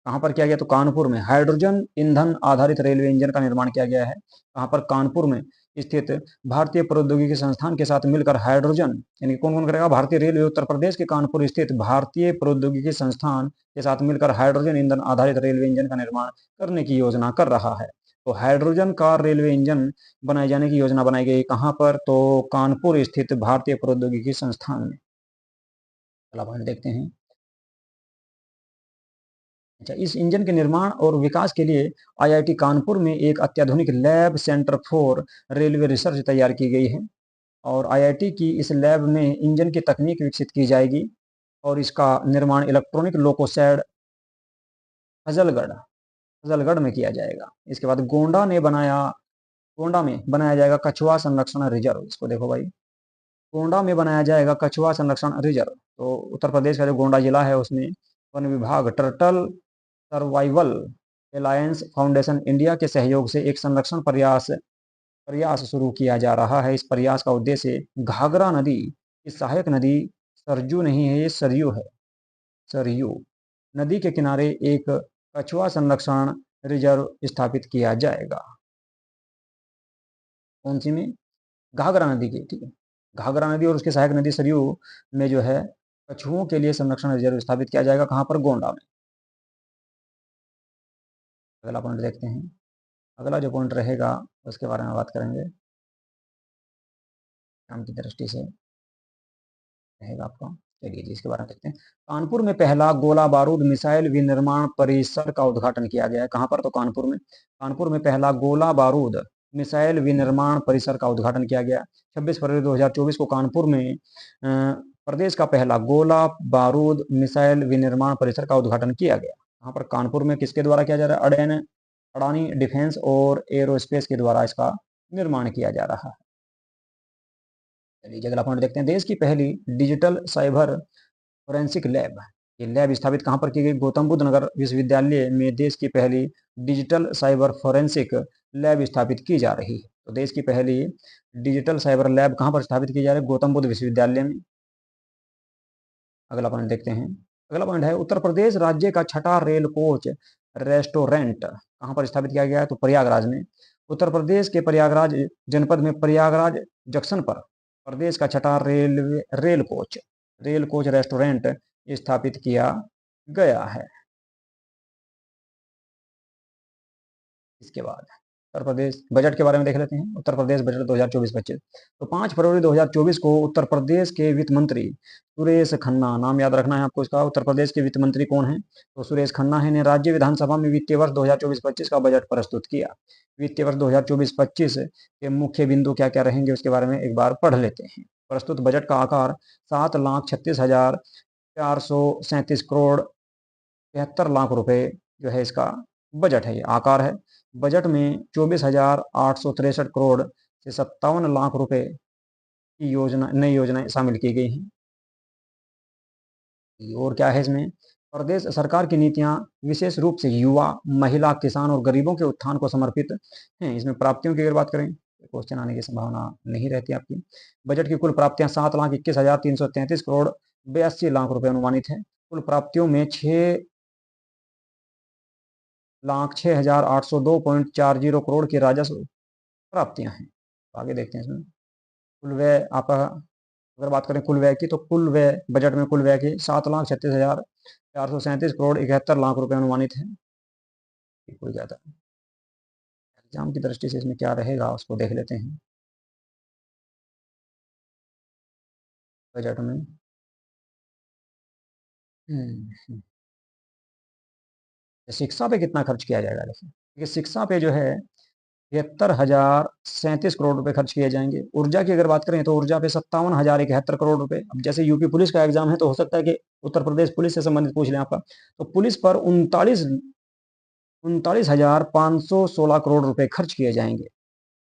कहाँ पर किया गया? तो कानपुर में हाइड्रोजन ईंधन आधारित रेलवे इंजन का निर्माण किया गया है। कहाँ पर? कानपुर में स्थित भारतीय प्रौद्योगिकी संस्थान के साथ मिलकर हाइड्रोजन, यानी कौन कौन करेगा? भारतीय रेलवे उत्तर प्रदेश के कानपुर स्थित भारतीय प्रौद्योगिकी संस्थान के साथ मिलकर हाइड्रोजन ईंधन आधारित रेलवे इंजन का निर्माण करने की योजना कर रहा है। तो हाइड्रोजन का रेलवे इंजन बनाए जाने की योजना बनाई गई कहाँ पर? तो कानपुर स्थित भारतीय प्रौद्योगिकी संस्थान में। अगला पॉइंट देखते हैं। अच्छा, इस इंजन के निर्माण और विकास के लिए आईआईटी कानपुर में एक अत्याधुनिक lab centre for railway research तैयार की गई है और आईआईटी की इस लैब में इंजन की तकनीक विकसित की जाएगी और इसका निर्माण इलेक्ट्रॉनिक लोकोशैड फजलगढ़ फजलगढ़ में किया जाएगा। इसके बाद गोंडा में बनाया जाएगा कछुआ संरक्षण रिजर्व। इसको देखो भाई, गोंडा में बनाया जाएगा कछुआ संरक्षण रिजर्व। तो उत्तर प्रदेश का जो गोंडा जिला है उसमें वन विभाग turtle survival alliance foundation India के सहयोग से एक संरक्षण प्रयास शुरू किया जा रहा है। इस प्रयास का उद्देश्य घाघरा नदी की सहायक नदी सरजू नहीं है, ये सरयू है, सरयू नदी के किनारे एक कछुआ संरक्षण रिजर्व स्थापित किया जाएगा। कौन सी में? घाघरा नदी की, ठीक है। घाघरा नदी और उसके सहायक नदी सरयू में जो है कछुओं के लिए संरक्षण रिजर्व स्थापित किया जाएगा। कहां पर? गोंडा में। अगला पॉइंट देखते हैं। अगला जो पॉइंट रहेगा उसके बारे में बात करेंगे, काम की दृष्टि से रहेगा आपका। चलिए जी, इसके बारे में देखते हैं। कानपुर में पहला गोला बारूद मिसाइल विनिर्माण परिसर का उद्घाटन किया गया है। कहां पर? तो कानपुर में। कानपुर में पहला गोला बारूद मिसाइल विनिर्माण परिसर का उद्घाटन किया गया। 26 फरवरी 2024 को कानपुर में प्रदेश का पहला गोला बारूद मिसाइल विनिर्माण परिसर का उद्घाटन किया गया। यहाँ पर कानपुर में किसके द्वारा किया जा रहा है? अडानी डिफेंस और एरोस्पेस के द्वारा इसका निर्माण किया जा रहा है। चलिए अगला पॉइंट देखते हैं। देश की पहली डिजिटल साइबर फोरेंसिक लैब, ये लैब स्थापित कहां पर की गई? गौतम बुद्ध नगर विश्वविद्यालय में देश की पहली डिजिटल साइबर फोरेंसिक लैब स्थापित की जा रही है। तो देश की पहली डिजिटल साइबर लैब कहां पर स्थापित की जा रही है? गौतम बुद्ध विश्वविद्यालय में। अगला पॉइंट देखते हैं। अगला पॉइंट है उत्तर प्रदेश राज्य का छठा रेल कोच रेस्टोरेंट कहां पर स्थापित किया गया है? तो प्रयागराज में। उत्तर प्रदेश के प्रयागराज जनपद में प्रयागराज जंक्शन पर प्रदेश का छठा रेल कोच रेस्टोरेंट स्थापित किया गया है। इसके बाद उत्तर प्रदेश बजट के बारे में देख लेते हैं। उत्तर प्रदेश बजट 2024-25। तो 5 फरवरी 2024 को उत्तर प्रदेश के वित्त मंत्री सुरेश खन्ना, नाम याद रखना है आपको इसका, उत्तर प्रदेश के वित्त मंत्री कौन है? तो सुरेश खन्ना है, ने राज्य विधानसभा में वित्तीय वर्ष 2024-25 का बजट प्रस्तुत किया। वित्तीय वर्ष 2024-25 के मुख्य बिंदु क्या क्या रहेंगे उसके बारे में एक बार पढ़ लेते हैं। प्रस्तुत बजट का आकार 7,36,437 करोड़ 73 लाख रुपए जो है इसका बजट है, ये आकार है। बजट में 24,863 करोड़ से 57 लाख रुपए की नई योजनाएं शामिल की गई हैं। और क्या है इसमें? प्रदेश सरकार की नीतियां विशेष रूप से युवा, महिला, किसान और गरीबों के उत्थान को समर्पित हैं। इसमें प्राप्तियों की अगर बात करें, क्वेश्चन आने की संभावना नहीं रहती आपकी। बजट की कुल प्राप्तियां 7,21,333 करोड़ 82 लाख रुपए अनुमानित है। कुल प्राप्तियों में 6,06,802.40 करोड़ की राजस्व प्राप्तियां हैं। आगे देखते हैं इसमें कुल व्यय आपका, अगर बात करें कुल व्यय की, तो कुल व्यय बजट में कुल व्यय की 7,36,437 करोड़ 71 लाख रुपए अनुमानित है। कोई ज्यादा एग्जाम की दृष्टि से इसमें क्या रहेगा उसको देख लेते हैं। बजट में शिक्षा पे कितना खर्च किया जाएगा? देखिए शिक्षा पे जो है 73,037 करोड़ रुपए खर्च किए जाएंगे। ऊर्जा की अगर बात करें तो ऊर्जा पे 57,071 करोड़ रुपए। अब जैसे यूपी पुलिस का एग्जाम है तो हो सकता है कि उत्तर प्रदेश पुलिस से संबंधित पूछ लें आपका, तो पुलिस पर 39,516 करोड़ रुपए खर्च किए जाएंगे।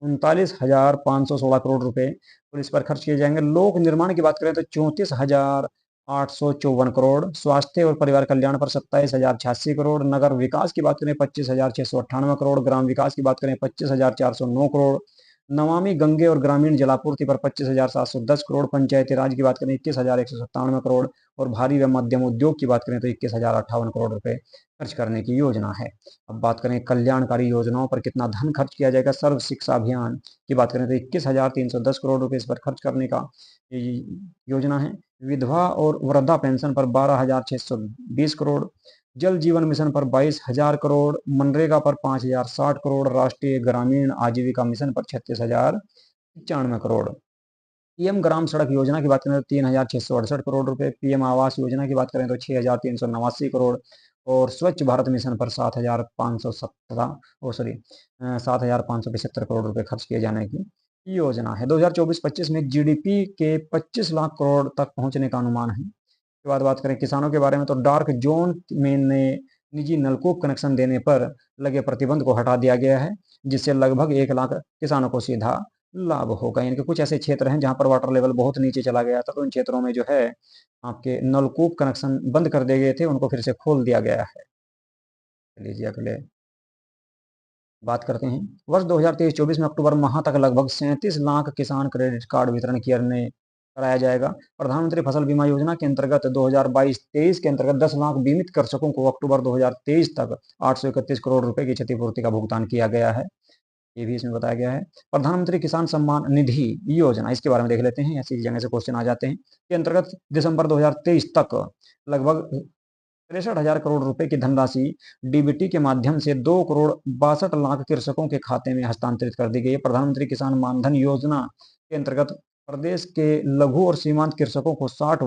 39,516 करोड़ रुपए पुलिस पर खर्च किए जाएंगे। लोक निर्माण की बात करें तो 34,854 करोड़, स्वास्थ्य और परिवार कल्याण पर 27,086 करोड़, नगर विकास की बात करें 25,698 करोड़, ग्राम विकास की बात करें 25,409 करोड़, नमामि गंगे और ग्रामीण जलापूर्ति पर 25,710 करोड़, पंचायती राज की बात करें 21,197 करोड़ और भारी व मध्यम उद्योग की बात करें तो 21,058 करोड़ रुपए खर्च करने की योजना है। अब बात करें कल्याणकारी योजनाओं पर कितना धन खर्च किया जाएगा, सर्व शिक्षा अभियान की बात करें तो 21,310 करोड़ रुपए इस पर खर्च करने का योजना है। विधवा और वृद्धा पेंशन पर 12,620 करोड़, जल जीवन मिशन पर 22,000 करोड़, मनरेगा पर 5,060 करोड़, राष्ट्रीय ग्रामीण आजीविका मिशन पर 36,095 करोड़, पीएम ग्राम सड़क योजना की बात करें तो 3,668 करोड़ रुपए, पीएम आवास योजना की बात करें तो 6,389 करोड़ और स्वच्छ भारत मिशन पर 7,575 करोड़ रुपए खर्च किए जाने की योजना है। 2024-25 में जीडीपी के 25 लाख करोड़ तक पहुंचने का अनुमान है। उसके बाद बात करें किसानों के बारे में तो डार्क जोन में निजी नलकूप कनेक्शन देने पर लगे प्रतिबंध को हटा दिया गया है, जिससे लगभग 1 लाख किसानों को सीधा लाभ होगा। यानी कि कुछ ऐसे क्षेत्र हैं जहां पर वाटर लेवल बहुत नीचे चला गया था, तो उन क्षेत्रों में जो है आपके नलकूप कनेक्शन बंद कर दिए गए थे, उनको फिर से खोल दिया गया है। लीजिए अगले बात करते हैं। वर्ष 2023-24 में अक्टूबर माह तक लगभग 37 लाख किसान क्रेडिट कार्ड वितरण करने कराया जाएगा। प्रधानमंत्री फसल बीमा योजना के अंतर्गत 2022-23 के अंतर्गत 10 लाख बीमित कृषकों को अक्टूबर 2023 तक 831 करोड़ रुपए की क्षतिपूर्ति का भुगतान किया गया है। ये भी इसमें बताया गया है। प्रधानमंत्री किसान सम्मान निधि योजना, इसके बारे में देख लेते हैं, ऐसी जगह से क्वेश्चन आ जाते हैं। के अंतर्गत दिसंबर 2023 तक लगभग 63,000 करोड़ रुपए की धनराशि डीबीटी के माध्यम से 2 करोड़ 62 लाख कृषकों के खाते में हस्तांतरित कर दी गई है। प्रधानमंत्री किसान मानधन योजना के अंतर्गत प्रदेश के लघु और सीमांत कृषकों को 60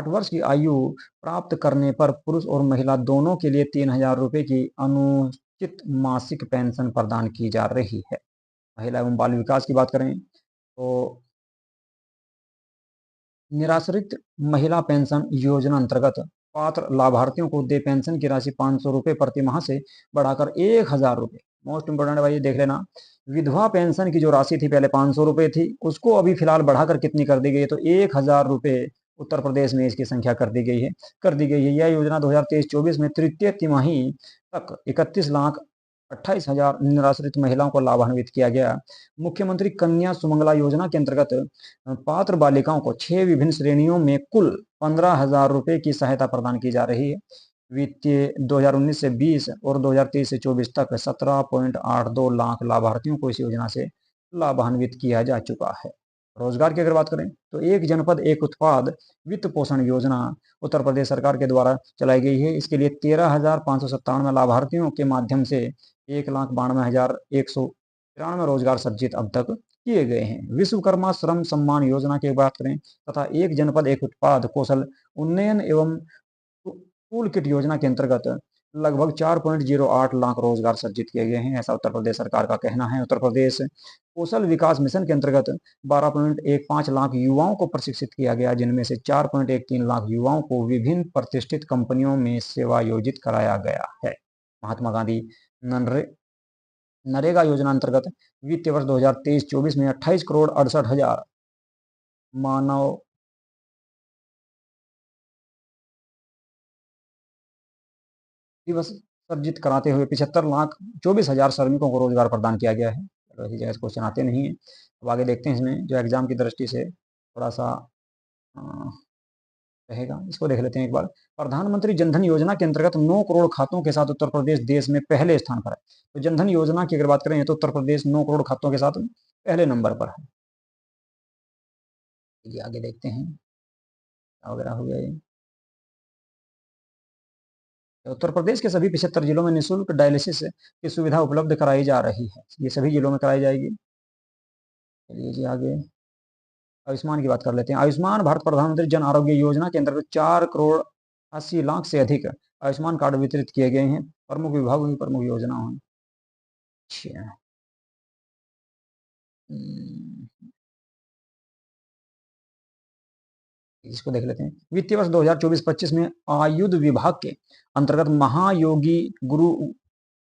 वर्ष की आयु प्राप्त करने पर पुरुष और महिला दोनों के लिए 3,000 रुपए की अनुचित मासिक पेंशन प्रदान की जा रही है। महिला एवं बाल विकास की बात करें तो निराश्रित महिला पेंशन योजना अंतर्गत पात्र लाभार्थियों को दे पेंशन की राशि 500 रुपए प्रति माह से बढ़ाकर 1,000 रुपए। मोस्ट इंपोर्टेंट भाई देख लेना, विधवा पेंशन की जो राशि थी पहले 500 रुपए थी, उसको अभी फिलहाल बढ़ाकर कितनी कर दी गई है, तो 1,000 रुपए उत्तर प्रदेश में इसकी संख्या कर दी गई है। यह योजना 2023-24 में तृतीय तिमाही तक 31,28,000 निराश्रित महिलाओं को लाभान्वित किया गया। मुख्यमंत्री कन्या सुमंगला योजना के अंतर्गत पात्र बालिकाओं को 6 विभिन्न श्रेणियों में कुल 15,000 रुपए की सहायता प्रदान की जा रही है। वित्तीय 2019 से 20 और 2023 से 24 तक 17.82 लाख लाभार्थियों को इस योजना से लाभान्वित किया जा चुका है। रोजगार की अगर बात करें तो एक जनपद एक उत्पाद वित्त पोषण योजना उत्तर प्रदेश सरकार के द्वारा चलाई गई है। इसके लिए 13,597 लाभार्थियों के माध्यम से 1,92,193 रोजगार सृजित अब तक किए गए हैं। विश्वकर्मा श्रम सम्मान योजना की बात करें तथा एक जनपद एक उत्पाद कौशल उन्नयन एवं टूल किट योजना के अंतर्गत लगभग 4.08 लाख रोजगार सृजित किए गए हैं, ऐसा उत्तर प्रदेश सरकार का कहना है। उत्तर प्रदेश कौशल विकास मिशन के अंतर्गत 12.15 लाख युवाओं को प्रशिक्षित किया गया, जिनमें से 4.13 लाख युवाओं को विभिन्न प्रतिष्ठित कंपनियों में सेवायोजित कराया गया है। महात्मा गांधी नरेगा योजना अंतर्गत वित्तीय वर्ष 2023-24 में 28,68,000 मानव दिवस सर्जित कराते हुए 75,24,000 श्रमिकों को रोजगार प्रदान किया गया है। तो ऐसी जगह क्वेश्चन आते नहीं है। अब आगे देखते हैं, इसमें जो एग्जाम की दृष्टि से थोड़ा सा रहेगा, इसको देख लेते हैं एक बार। प्रधानमंत्री जनधन योजना के अंतर्गत 9 करोड़ खातों के साथ उत्तर प्रदेश देश में पहले स्थान पर है। तो जनधन योजना की अगर बात करें तो उत्तर प्रदेश 9 करोड़ खातों के साथ पहले नंबर पर है। आगे देखते हैं वगैरह हो गया। उत्तर प्रदेश के सभी 75 जिलों में निःशुल्क डायलिसिस की सुविधा उपलब्ध कराई जा रही है। ये सभी जिलों में कराई जाएगी। चलिए जी आगे आयुष्मान की बात कर लेते हैं। आयुष्मान भारत प्रधानमंत्री जन आरोग्य योजना के अंतर्गत 4,80,00,000 से अधिक आयुष्मान कार्ड वितरित किए गए हैं। प्रमुख विभागों की प्रमुख योजना है। अच्छा, इसको देख लेते हैं। वित्तीय वर्ष 2024-25 में आयुध विभाग के अंतर्गत महायोगी गुरु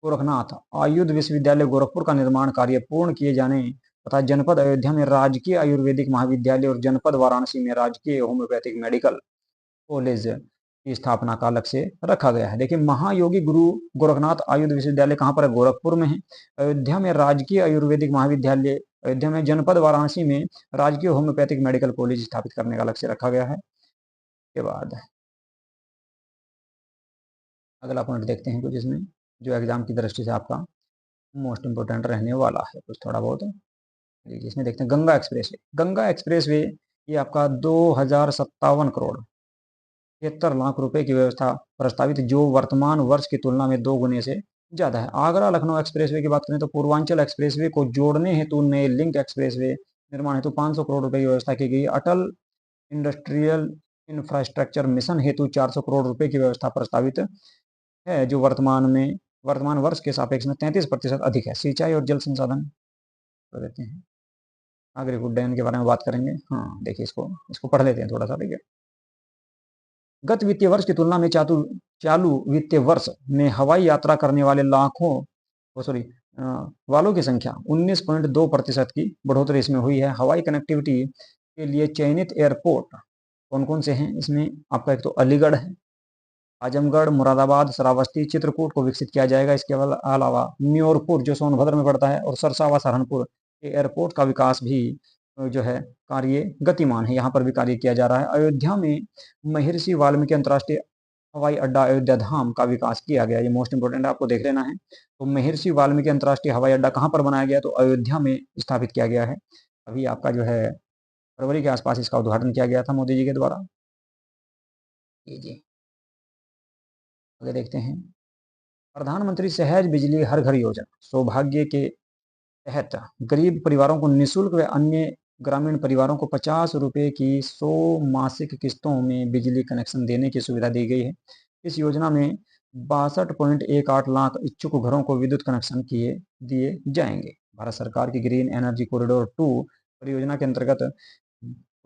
गोरखनाथ आयुध विश्वविद्यालय गोरखपुर का निर्माण कार्य पूर्ण किए जाने तथा जनपद अयोध्या में राजकीय आयुर्वेदिक महाविद्यालय और जनपद वाराणसी में राजकीय होम्योपैथिक मेडिकल कॉलेज की स्थापना का लक्ष्य रखा गया है। देखिए, महायोगी गुरु गोरखनाथ आयुध विश्वविद्यालय कहाँ पर है? गोरखपुर में है। अयोध्या में राजकीय आयुर्वेदिक महाविद्यालय, अयोध्या में जनपद वाराणसी में राजकीय होम्योपैथिक मेडिकल कॉलेज स्थापित करने का लक्ष्य रखा गया है। के बाद अगला पॉइंट देखते हैं कुछ इसमें, जो एग्जाम की दृष्टि से आपका मोस्ट इंपोर्टेंट रहने वाला है कुछ थोड़ा बहुत। इसमें देखते हैं गंगा एक्सप्रेसवे। गंगा एक्सप्रेसवे ये आपका 2,057 करोड़ 73 लाख रुपए की व्यवस्था प्रस्तावित, जो वर्तमान वर्ष की तुलना में 2 गुने से ज्यादा है। आगरा लखनऊ एक्सप्रेसवे की बात करें तो पूर्वांचल एक्सप्रेसवे को जोड़ने हेतु नए लिंक एक्सप्रेसवे निर्माण हेतु 500 करोड़ रुपए की व्यवस्था की गई। अटल इंडस्ट्रियल इंफ्रास्ट्रक्चर मिशन हेतु 400 करोड़ रुपए की व्यवस्था प्रस्तावित है, जो वर्तमान वर्ष के सापेक्ष में 33% अधिक है। सिंचाई और जल संसाधन कर देते हैं। नागरिक उड्डयन के बारे में बात करेंगे। हाँ देखिए, इसको पढ़ लेते हैं थोड़ा सा, ठीक है। गत वित्तीय वर्ष की तुलना में चालू वित्तीय वर्ष में हवाई यात्रा करने वाले वालों की संख्या 19.2% की बढ़ोतरी इसमें हुई है। हवाई कनेक्टिविटी के लिए चयनित एयरपोर्ट कौन कौन से हैं इसमें? आपका एक तो अलीगढ़ है, आजमगढ़, मुरादाबाद, श्रावस्ती, चित्रकूट को विकसित किया जाएगा। इसके अलावा म्योरपुर जो सोनभद्र में पड़ता है और सरसा व सहारनपुर के एयरपोर्ट का विकास भी जो है कार्य गतिमान है, यहाँ पर भी कार्य किया जा रहा है। अयोध्या में महर्षि वाल्मीकि अंतर्राष्ट्रीय हवाई अड्डा अयोध्या धाम का विकास किया गया। ये मोस्ट इंपोर्टेंट आपको देख लेना है। तो महर्षि वाल्मीकि अंतर्राष्ट्रीय हवाई अड्डा कहाँ पर बनाया गया? तो अयोध्या में स्थापित किया गया है। अभी आपका जो है फरवरी के आसपास इसका उद्घाटन किया गया था मोदी जी के द्वारा। जी आगे देखते हैं। प्रधानमंत्री सहज बिजली हर घर योजना सौभाग्य के तहत गरीब परिवारों को निःशुल्क व अन्य ग्रामीण परिवारों को 50 रुपए की 100 मासिक किस्तों में बिजली कनेक्शन देने की सुविधा दी गई है। इस योजना में 62.18 लाख इच्छुक घरों को विद्युत कनेक्शन दिए जाएंगे। भारत सरकार की ग्रीन एनर्जी कॉरिडोर 2 परियोजना के अंतर्गत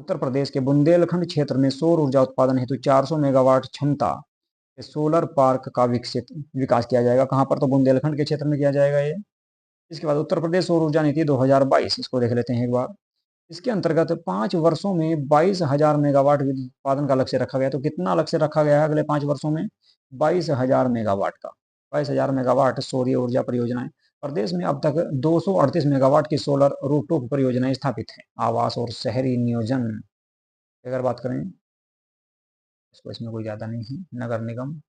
उत्तर प्रदेश के बुंदेलखंड क्षेत्र में सौर ऊर्जा उत्पादन हेतु 400 मेगावाट क्षमता सोलर पार्क का विकास किया जाएगा। कहाँ पर? तो बुंदेलखंड के क्षेत्र में किया जाएगा ये। इसके बाद उत्तर प्रदेश सौर ऊर्जा नीति 2022, इसको देख लेते हैं एक बार। इसके अंतर्गत 5 वर्षों में 22,000 मेगावाट विद्युत उत्पादन का लक्ष्य रखा गया। तो कितना लक्ष्य रखा गया है अगले 5 वर्षों में? 22,000 मेगावाट का। 22,000 मेगावाट सौर ऊर्जा परियोजनाएं। प्रदेश में अब तक 238 मेगावाट की सोलर रूफटॉप परियोजनाएं स्थापित हैं। आवास और शहरी नियोजन की अगर बात करें, इसको इसमें कोई ज़्यादा नहीं है। नगर निगम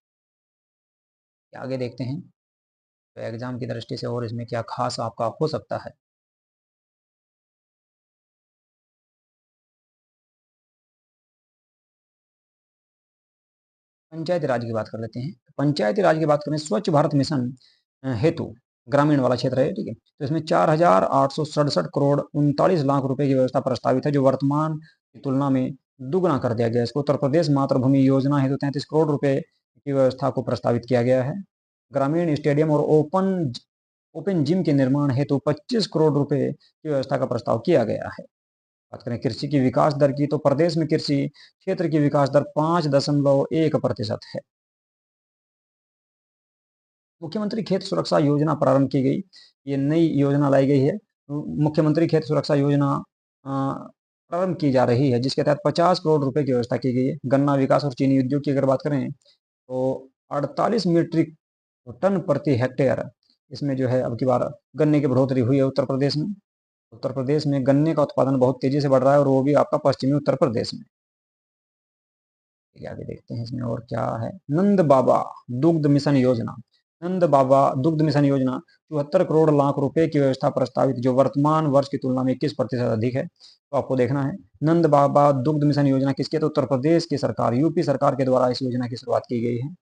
आगे देखते हैं तो एग्जाम की दृष्टि से और इसमें क्या खास आपका हो सकता है। पंचायती राज की बात कर लेते हैं। पंचायती राज की बात करें, स्वच्छ भारत मिशन हेतु ग्रामीण वाला क्षेत्र है, ठीक है। तो इसमें 4,867 करोड़ 39 लाख रुपए की व्यवस्था प्रस्तावित है, जो वर्तमान की तुलना में दुगना कर दिया गया है। इसको उत्तर प्रदेश मातृभूमि योजना हेतु 33 करोड़ रुपए की व्यवस्था को प्रस्तावित किया गया है। ग्रामीण स्टेडियम और ओपन जिम के निर्माण हेतु 25 करोड़ रुपए की व्यवस्था का प्रस्ताव किया गया है। बात करें कृषि की विकास दर की, तो प्रदेश में कृषि क्षेत्र की विकास दर 5.1% है। मुख्यमंत्री खेत सुरक्षा योजना प्रारंभ की गई। ये नई योजना लाई गई है। मुख्यमंत्री खेत सुरक्षा योजना प्रारंभ की जा रही है, जिसके तहत 50 करोड़ रुपए की व्यवस्था की गई है। गन्ना विकास और चीनी उद्योग की अगर बात करें तो 48 मीट्रिक टन प्रति हेक्टेयर इसमें जो है अब की बार गन्ने की बढ़ोतरी हुई है उत्तर प्रदेश में। उत्तर प्रदेश में गन्ने का उत्पादन बहुत तेजी से बढ़ रहा है और वो भी आपका पश्चिमी उत्तर प्रदेश में। आगे देखते हैं इसमें और क्या है। नंद बाबा दुग्ध मिशन योजना। नंद बाबा दुग्ध मिशन योजना 74 करोड़ लाख रुपए की व्यवस्था प्रस्तावित, जो वर्तमान वर्ष की तुलना में 21% अधिक है। तो आपको देखना है नंद बाबा दुग्ध मिशन योजना किसके? तो उत्तर प्रदेश की सरकार, यूपी सरकार के द्वारा इस योजना की शुरुआत की गई है।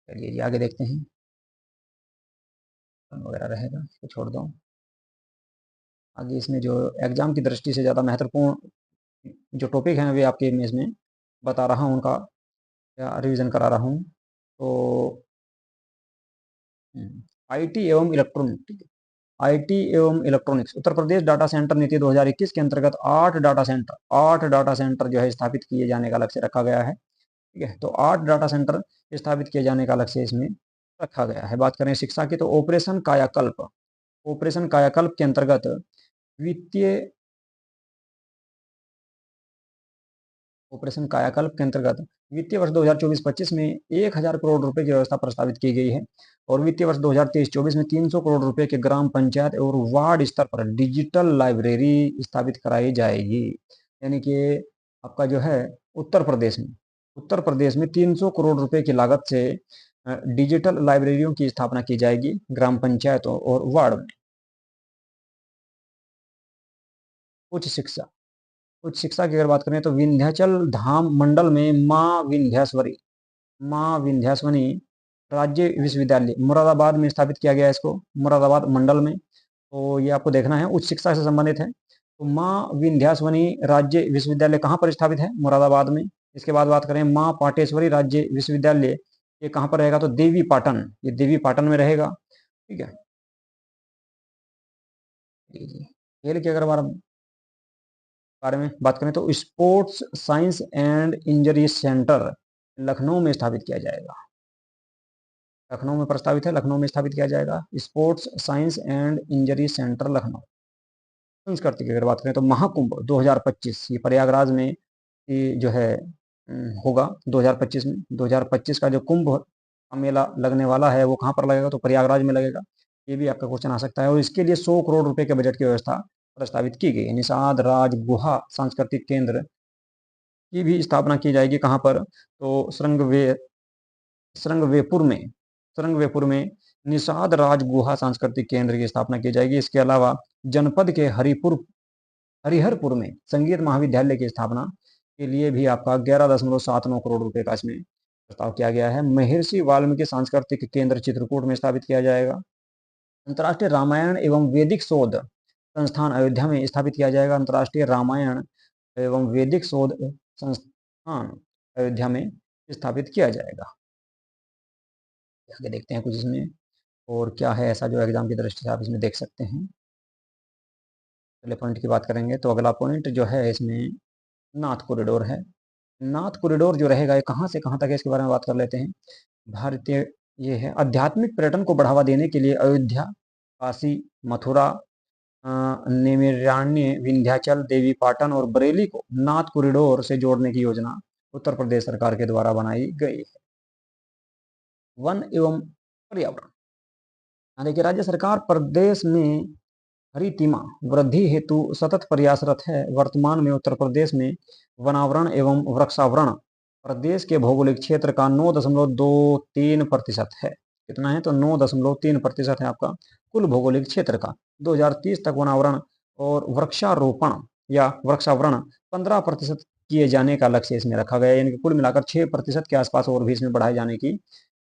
चलिए जी आगे देखते हैं। वगैरह रहेगा, इसको छोड़ दो। आगे इसमें जो एग्जाम की दृष्टि से ज़्यादा महत्वपूर्ण जो टॉपिक हैं वे आपके मैं इसमें बता रहा हूँ, उनका या रिवीजन करा रहा हूँ। तो आईटी एवं इलेक्ट्रॉनिक, आईटी एवं electronics Uttar Pradesh data centre नीति 2021 के अंतर्गत 8 डाटा सेंटर जो है स्थापित किए जाने का लक्ष्य रखा गया है, ठीक है। तो 8 डाटा सेंटर स्थापित किए जाने का लक्ष्य इसमें रखा गया है। बात करें शिक्षा की, तो ऑपरेशन कायाकल्प के अंतर्गत वित्तीय ऑपरेशन कायाकल्प के अंतर्गत वित्तीय वर्ष 2024-25 में 1,000 करोड़ रुपए की व्यवस्था प्रस्तावित की गई है और वित्तीय वर्ष 2023-24 में 300 करोड़ रुपए के ग्राम पंचायत और वार्ड स्तर पर डिजिटल लाइब्रेरी स्थापित कराई जाएगी। यानी कि आपका जो है उत्तर प्रदेश में 300 करोड़ रुपए की लागत से डिजिटल लाइब्रेरियों की स्थापना की जाएगी ग्राम पंचायतों और वार्ड में। उच्च शिक्षा, उच्च शिक्षा की अगर बात करें तो विंध्याचल धाम मंडल में माँ विंध्यास्वनी राज्य विश्वविद्यालय मुरादाबाद में स्थापित किया गया है इसको, मुरादाबाद मंडल में। तो ये आपको देखना है, उच्च शिक्षा से संबंधित है। तो माँ विंध्यास्वनी राज्य विश्वविद्यालय कहाँ पर स्थापित है? मुरादाबाद में। इसके बाद बात करें माँ पाटेश्वरी राज्य विश्वविद्यालय, ये कहाँ पर रहेगा? तो देवी पाटन, ये देवी पाटन में रहेगा, ठीक है। जी जी खेल की अगर बार बारे में बात करें तो sports science and injury centre Lucknow में स्थापित किया जाएगा। लखनऊ में प्रस्तावित है, लखनऊ में स्थापित किया जाएगा sports science and injury centre Lucknow. संस्कृति की अगर बात करें तो महाकुंभ 2025 ये प्रयागराज में जो है होगा 2025 में। 2025 का जो कुंभ का मेला लगने वाला है वो कहाँ पर लगेगा, तो प्रयागराज में लगेगा। ये भी आपका क्वेश्चन आ सकता है। और इसके लिए 100 करोड़ रुपए के बजट की व्यवस्था प्रस्तावित की गई है। निषाद राज गुहा सांस्कृतिक केंद्र की भी स्थापना की जाएगी। कहाँ पर, तो श्रृंगवेपुर में निषाद राज गुहा सांस्कृतिक केंद्र की स्थापना की जाएगी। इसके अलावा जनपद के हरिहरपुर में संगीत महाविद्यालय की स्थापना के लिए भी आपका 11.79 करोड़ रुपए का इसमें प्रस्ताव किया गया है। महर्षि वाल्मीकि सांस्कृतिक केंद्र चित्रकूट में स्थापित किया जाएगा। अंतर्राष्ट्रीय रामायण एवं वैदिक शोध संस्थान अयोध्या में स्थापित किया जाएगा। अंतर्राष्ट्रीय रामायण एवं वैदिक शोध संस्थान अयोध्या में स्थापित किया जाएगा। आगे देखते हैं कुछ इसमें और क्या है ऐसा जो एग्जाम की दृष्टि से आप इसमें देख सकते हैं। पहले पॉइंट की बात करेंगे तो अगला पॉइंट जो है इसमें नाथ कॉरिडोर है। नाथ कॉरिडोर जो रहेगा ये कहाँ से कहाँ तक है इसके बारे में बात कर लेते हैं। भारतीय ये है आध्यात्मिक पर्यटन को बढ़ावा देने के लिए अयोध्या, काशी, मथुरा, नेमिरान्य, विंध्याचल, देवी पाटन और बरेली को नाथ कॉरिडोर से जोड़ने की योजना उत्तर प्रदेश सरकार के द्वारा बनाई गई है। वन एवं पर्यावरण, देखिए राज्य सरकार प्रदेश में हरितिमा वृद्धि हेतु सतत प्रयासरत है। वर्तमान में उत्तर प्रदेश में वनावरण एवं वृक्षावरण प्रदेश के भौगोलिक क्षेत्र का 9.23% है। कितना है, तो 9.3% है आपका कुल भौगोलिक क्षेत्र का। 2030 तक वनावरण और वृक्षारोपण या वृक्षावरण 15% किए जाने का लक्ष्य इसमें रखा गया है। यानी कि कुल मिलाकर 6% के आसपास और भी इसमें बढ़ाए जाने की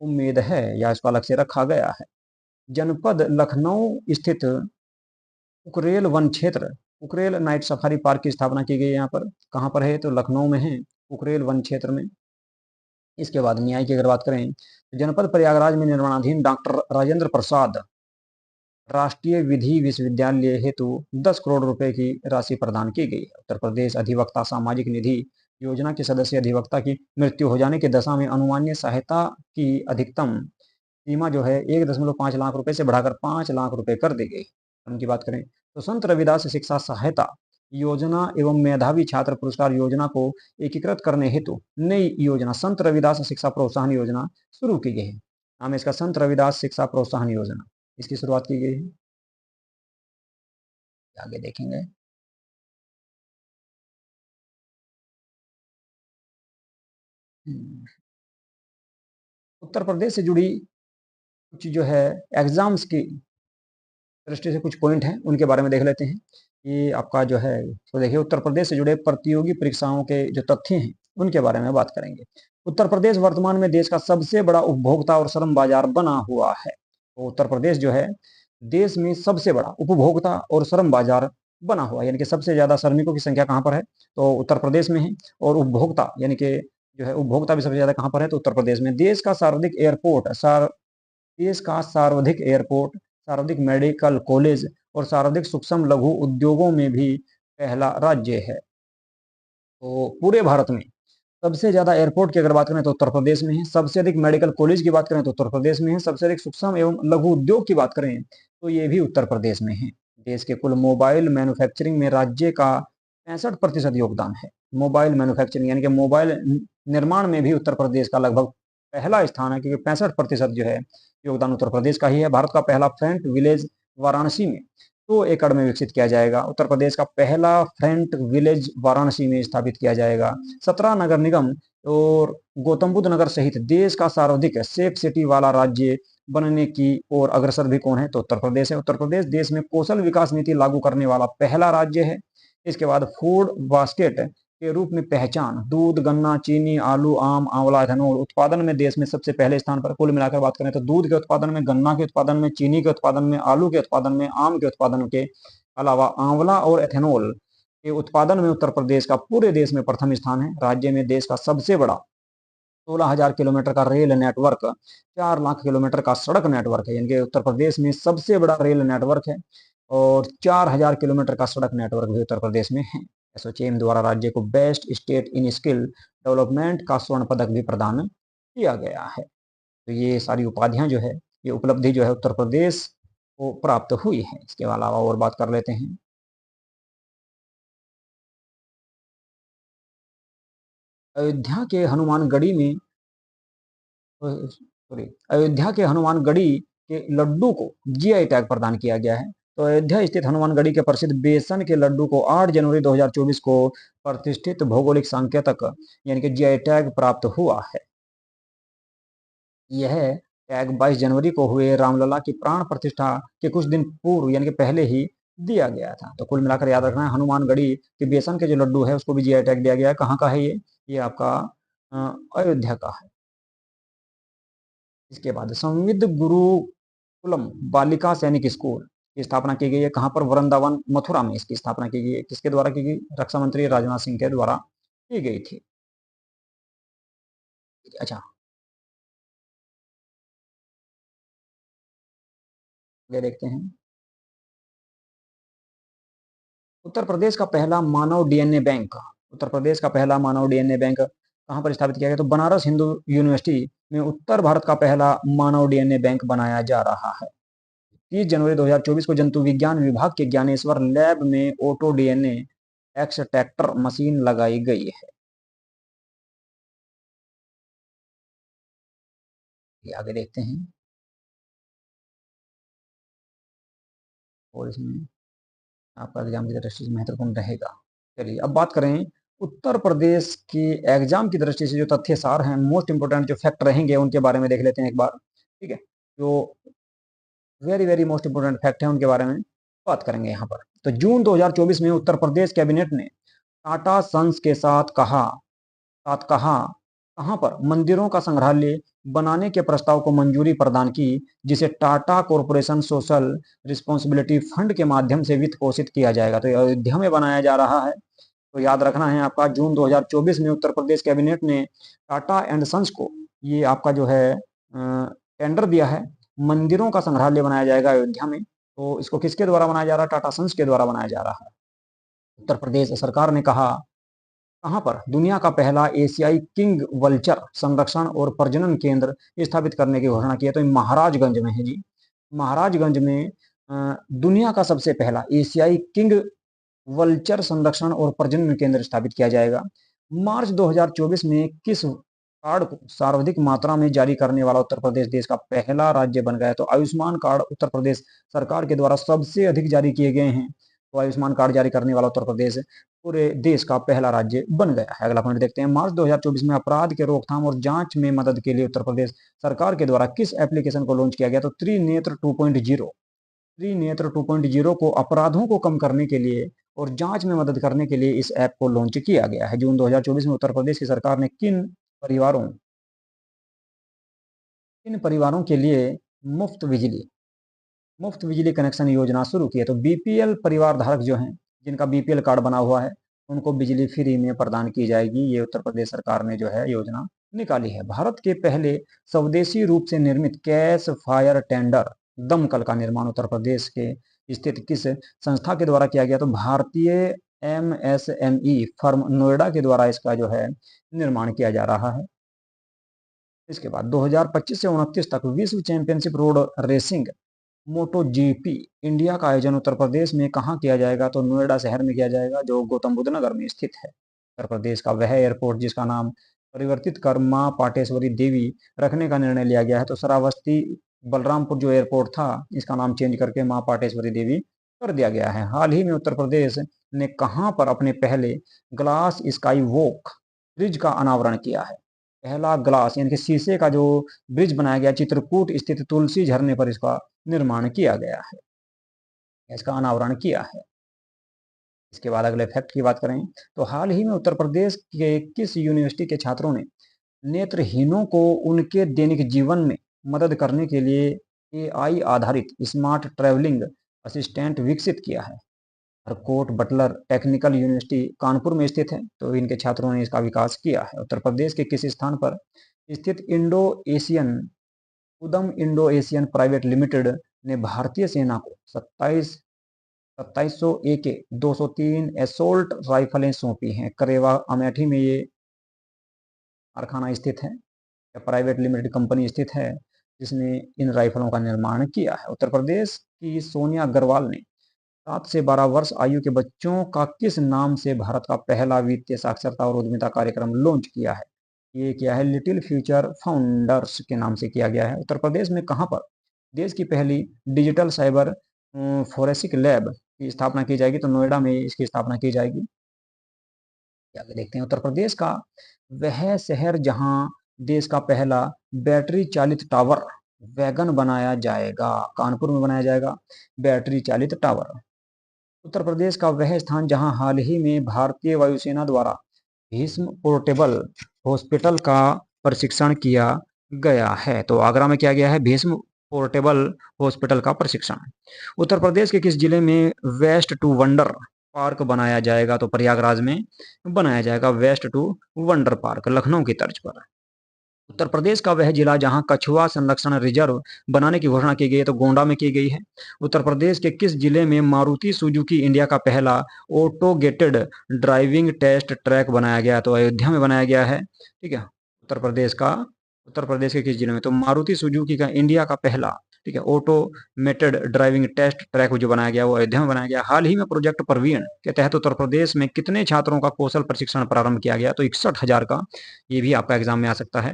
उम्मीद है या इसका लक्ष्य रखा गया है। जनपद लखनऊ स्थित उकरेल वन क्षेत्र, उकरेल नाइट सफारी पार्क की स्थापना की गई है। यहाँ पर कहाँ पर है, तो लखनऊ में है, उकरेल वन क्षेत्र में। इसके बाद न्याय की अगर बात करें तो जनपद प्रयागराज में निर्माणाधीन डॉक्टर राजेंद्र प्रसाद राष्ट्रीय विधि विश्वविद्यालय हेतु 10 करोड़ रुपए की राशि प्रदान की गई है। उत्तर प्रदेश अधिवक्ता सामाजिक निधि योजना के सदस्य अधिवक्ता की मृत्यु हो जाने की दशा में अनुमान्य सहायता की अधिकतम सीमा जो है 1.5 लाख रुपए से बढ़ाकर 5 लाख रुपए कर दी गई। उनकी बात करें तो संत रविदास शिक्षा सहायता योजना एवं मेधावी छात्र पुरस्कार योजना को एकीकृत करने हेतु नई योजना संत रविदास शिक्षा प्रोत्साहन योजना शुरू की गई है। नाम है इसका संत रविदास शिक्षा प्रोत्साहन योजना, इसकी शुरुआत की गई है। आगे देखेंगे। उत्तर प्रदेश से जुड़ी कुछ जो है एग्जाम्स की दृष्टि से कुछ पॉइंट हैं उनके बारे में देख लेते हैं। ये आपका जो है तो देखिए उत्तर प्रदेश से जुड़े प्रतियोगी परीक्षाओं के जो तथ्य हैं उनके बारे में बात करेंगे। उत्तर प्रदेश वर्तमान में देश का सबसे बड़ा उपभोक्ता और श्रम बाजार बना हुआ है। तो उत्तर प्रदेश जो है देश में सबसे बड़ा उपभोक्ता और श्रम बाजार बना हुआ है। यानी कि सबसे ज्यादा श्रमिकों की संख्या कहाँ पर है, तो उत्तर प्रदेश में है। और उपभोक्ता यानी कि जो है उपभोक्ता भी सबसे ज्यादा कहाँ पर है, तो उत्तर प्रदेश में। देश का सर्वाधिक एयरपोर्ट, सर्वाधिक मेडिकल कॉलेज और सर्वाधिक सूक्ष्म लघु उद्योगों में भी पहला राज्य है। तो पूरे भारत में सबसे ज्यादा एयरपोर्ट की अगर बात करें तो उत्तर प्रदेश में है। सबसे अधिक मेडिकल कॉलेज की बात करें तो उत्तर प्रदेश में है। सबसे अधिक सूक्ष्म एवं लघु उद्योग की बात करें तो ये भी उत्तर प्रदेश में है। देश के कुल मोबाइल मैन्युफैक्चरिंग में राज्य का 65% योगदान है। मोबाइल मैन्युफैक्चरिंग यानी कि मोबाइल निर्माण में भी उत्तर प्रदेश का लगभग पहला स्थान है, क्योंकि 65% जो है योगदान उत्तर प्रदेश का ही है। भारत का पहला फ्रंट विलेज वाराणसी में 2 एकड़ में विकसित किया जाएगा। उत्तर प्रदेश का पहला फ्रंट विलेज वाराणसी में स्थापित किया जाएगा। 17 नगर निगम और गौतम बुद्ध नगर सहित देश का सर्वाधिक सेफ सिटी वाला राज्य बनने की ओर अग्रसर भी कौन है, तो उत्तर प्रदेश है। उत्तर प्रदेश देश में कौशल विकास नीति लागू करने वाला पहला राज्य है। इसके बाद फूड बास्केट के रूप में पहचान, दूध, गन्ना, चीनी, आलू, आम, आंवला, एथेनॉल उत्पादन में देश में सबसे पहले स्थान पर। कुल मिलाकर बात करें तो दूध के उत्पादन में, गन्ना के उत्पादन में, चीनी के उत्पादन में, आलू के उत्पादन में, आम के उत्पादन के अलावा आंवला और एथेनॉल के उत्पादन में उत्तर प्रदेश का पूरे देश में प्रथम स्थान है। राज्य में देश का सबसे बड़ा 16,000 किलोमीटर का रेल नेटवर्क, 4 लाख किलोमीटर का सड़क नेटवर्क है। यानी कि उत्तर प्रदेश में सबसे बड़ा रेल नेटवर्क है और 4,000 किलोमीटर का सड़क नेटवर्क भी उत्तर प्रदेश में है। एसोचेम द्वारा राज्य को best state in skill development का स्वर्ण पदक भी प्रदान किया गया है। तो ये सारी उपाधियां जो है, ये उपलब्धि जो है उत्तर प्रदेश को प्राप्त हुई है। इसके अलावा और बात कर लेते हैं। अयोध्या के हनुमानगढ़ी में सॉरी अयोध्या के हनुमानगढ़ी के लड्डू को जीआई टैग प्रदान किया गया है। तो अयोध्या स्थित हनुमानगढ़ी के प्रसिद्ध बेसन के लड्डू को 8 जनवरी 2024 को प्रतिष्ठित भौगोलिक संकेतक यानी कि जीआई टैग प्राप्त हुआ है। यह टैग 22 जनवरी को हुए रामलला की प्राण प्रतिष्ठा के कुछ दिन पूर्व यानी कि पहले ही दिया गया था। तो कुल मिलाकर याद रखना है, हनुमानगढ़ी के बेसन के जो लड्डू है उसको भी जीआई टैग दिया गया है। कहाँ का है ये आपका अयोध्या का है। इसके बाद संविद गुरुकुलम बालिका सैनिक स्कूल की स्थापना की गई है। कहाँ पर? वृंदावन मथुरा में इसकी स्थापना की गई है। किसके द्वारा की गई? रक्षा मंत्री राजनाथ सिंह के द्वारा की गई थी। अच्छा, ये देखते हैं। उत्तर प्रदेश का पहला मानव डीएनए बैंक, उत्तर प्रदेश का पहला मानव डीएनए बैंक कहाँ पर स्थापित किया गया? तो बनारस हिंदू यूनिवर्सिटी में उत्तर भारत का पहला मानव डीएनए बैंक बनाया जा रहा है। 30 जनवरी 2024 को जंतु विज्ञान विभाग के ज्ञानेश्वर लैब में ऑटो डीएनए एक्सट्रैक्टर मशीन लगाई गई है। आगे देखते हैं और इसमें आपका एग्जाम की दृष्टि से महत्वपूर्ण रहेगा। चलिए अब बात करें उत्तर प्रदेश की एग्जाम की दृष्टि से जो तथ्य सार हैं, मोस्ट इंपोर्टेंट जो फैक्ट रहेंगे उनके बारे में देख लेते हैं एक बार। ठीक है, जो very very most important fact है उनके बारे में बात करेंगे यहाँ पर। तो जून 2024 में उत्तर प्रदेश कैबिनेट ने टाटा सन्स के साथ कहा कहाँ पर मंदिरों का संग्रहालय बनाने के प्रस्ताव को मंजूरी प्रदान की, जिसे Tata corporation social responsibility fund के माध्यम से वित्त पोषित किया जाएगा। तो अयोध्या में बनाया जा रहा है। तो याद रखना है आपका, जून 2024 में उत्तर प्रदेश कैबिनेट ने टाटा एंड सन्स को ये आपका जो है टेंडर दिया है। मंदिरों का संग्रहालय बनाया जाएगा अयोध्या में। तो इसको किसके द्वारा बनाया जा रहा है? टाटा सन्स के द्वारा बनाया जा रहा है। उत्तर प्रदेश सरकार ने कहा कहाँ पर? दुनिया का पहला एशियाई किंग वल्चर संरक्षण और प्रजनन केंद्र स्थापित करने की घोषणा की है। तो महाराजगंज में है जी। महाराजगंज में दुनिया का सबसे पहला एशियाई किंग वल्चर संरक्षण और प्रजनन केंद्र स्थापित किया जाएगा। मार्च 2024 में किस कार्ड को सर्वाधिक मात्रा में जारी करने वाला उत्तर प्रदेश देश का पहला राज्य बन गया? तो आयुष्मान कार्ड उत्तर प्रदेश सरकार के द्वारा सबसे अधिक जारी किए गए हैं। तो आयुष्मान कार्ड जारी करने वाला उत्तर प्रदेश पूरे देश का पहला राज्य बन गया है। अगला पॉइंट देखते हैं। मार्च 2024 में अपराध के रोकथाम और जांच में मदद के लिए उत्तर प्रदेश सरकार के द्वारा किस एप्लीकेशन को लॉन्च किया गया? तो त्रिनेत्र 2.0। त्रिनेत्र 2.0 को अपराधों को कम करने के लिए और जांच में मदद करने के लिए इस ऐप को लॉन्च किया गया है। जून 2024 में उत्तर प्रदेश की सरकार ने किन परिवारों के लिए मुफ्त बिजली कनेक्शन योजना शुरू की है? तो बीपीएल परिवार धारक जो हैं, जिनका बीपीएल कार्ड बना हुआ है, उनको बिजली फ्री में प्रदान की जाएगी। ये उत्तर प्रदेश सरकार ने जो है योजना निकाली है। भारत के पहले स्वदेशी रूप से निर्मित कैश फायर टेंडर दमकल का निर्माण उत्तर प्रदेश के स्थित किस संस्था के द्वारा किया गया? तो भारतीय एमएसएमई फर्म नोएडा के द्वारा इसका जो है निर्माण किया जा रहा है। इसके बाद 2025 से 29 तक विश्व चैंपियनशिप रोड रेसिंग मोटो जीपी इंडिया का आयोजन उत्तर प्रदेश में कहाँ किया जाएगा? तो नोएडा शहर में किया जाएगा, जो गौतम बुद्ध नगर में स्थित है। उत्तर प्रदेश का वह एयरपोर्ट जिसका नाम परिवर्तित कर मां पाटेश्वरी देवी रखने का निर्णय लिया गया है। तो श्रावस्ती बलरामपुर जो एयरपोर्ट था, इसका नाम चेंज करके मां पाटेश्वरी देवी कर दिया गया है। हाल ही में उत्तर प्रदेश ने कहाँ पर अपने पहले ग्लास स्काई वॉक ब्रिज का अनावरण किया है? पहला ग्लास यानी कि शीशे का जो ब्रिज बनाया गया चित्रकूट स्थित तुलसी झरने पर इसका निर्माण किया गया है, इसका अनावरण किया है। इसके बाद अगले फैक्ट की बात करें तो हाल ही में उत्तर प्रदेश के किस यूनिवर्सिटी के छात्रों ने नेत्रहीनों को उनके दैनिक जीवन में मदद करने के लिए एआई आधारित स्मार्ट ट्रैवलिंग असिस्टेंट विकसित किया है? Harcourt Buttler technical university Kanpur में स्थित है। तो इनके छात्रों ने इसका विकास किया है। उत्तर प्रदेश के किस स्थान पर स्थित उदम इंडो एशियन प्राइवेट लिमिटेड ने भारतीय सेना को 27 2700 AK 203 एसोल्ट राइफलें सौंपी हैं। करेवा अमेठी में ये कारखाना स्थित है या प्राइवेट लिमिटेड कंपनी स्थित है जिसने इन राइफलों का निर्माण किया है। उत्तर प्रदेश की सोनिया अग्रवाल ने 7 से 12 वर्ष आयु के बच्चों का किस नाम से भारत का पहला वित्तीय साक्षरता और उद्यमिता कार्यक्रम लॉन्च किया है? ये क्या है? लिटिल फ्यूचर फाउंडर्स के नाम से किया गया है। उत्तर प्रदेश में कहाँ पर देश की पहली डिजिटल साइबर फोरेंसिक लैब की स्थापना की जाएगी? तो नोएडा में इसकी स्थापना की जाएगी। आगे देखते हैं। उत्तर प्रदेश का वह शहर जहां देश का पहला बैटरी चालित टावर वैगन बनाया जाएगा। कानपुर में बनाया जाएगा बैटरी चालित टावर। उत्तर प्रदेश का वह स्थान जहां हाल ही में भारतीय वायुसेना द्वारा भीष्म पोर्टेबल हॉस्पिटल का प्रशिक्षण किया गया है। तो आगरा में किया गया है भीष्म पोर्टेबल हॉस्पिटल का प्रशिक्षण। उत्तर प्रदेश के किस जिले में वेस्ट टू वंडर पार्क बनाया जाएगा? तो प्रयागराज में बनाया जाएगा waste to wonder park, Lucknow की तर्ज पर। उत्तर प्रदेश का वह जिला जहां कछुआ संरक्षण रिजर्व बनाने की घोषणा की गई है? तो गोंडा में की गई है। उत्तर प्रदेश के किस जिले में मारुति सुजुकी इंडिया का पहला ऑटोगेटेड ड्राइविंग टेस्ट ट्रैक बनाया गया? तो अयोध्या में बनाया गया है। ठीक है। उत्तर प्रदेश के किस जिले में? तो मारुति सुजुकी का इंडिया का पहला, ठीक है, ऑटोमेटेड ड्राइविंग टेस्ट ट्रैक जो बनाया गया वो अयोध्या में बनाया गया। हाल ही में प्रोजेक्ट प्रवीण के तहत उत्तर प्रदेश में कितने छात्रों का कौशल प्रशिक्षण प्रारंभ किया गया? तो 61,000 का। ये भी आपका एग्जाम में आ सकता है।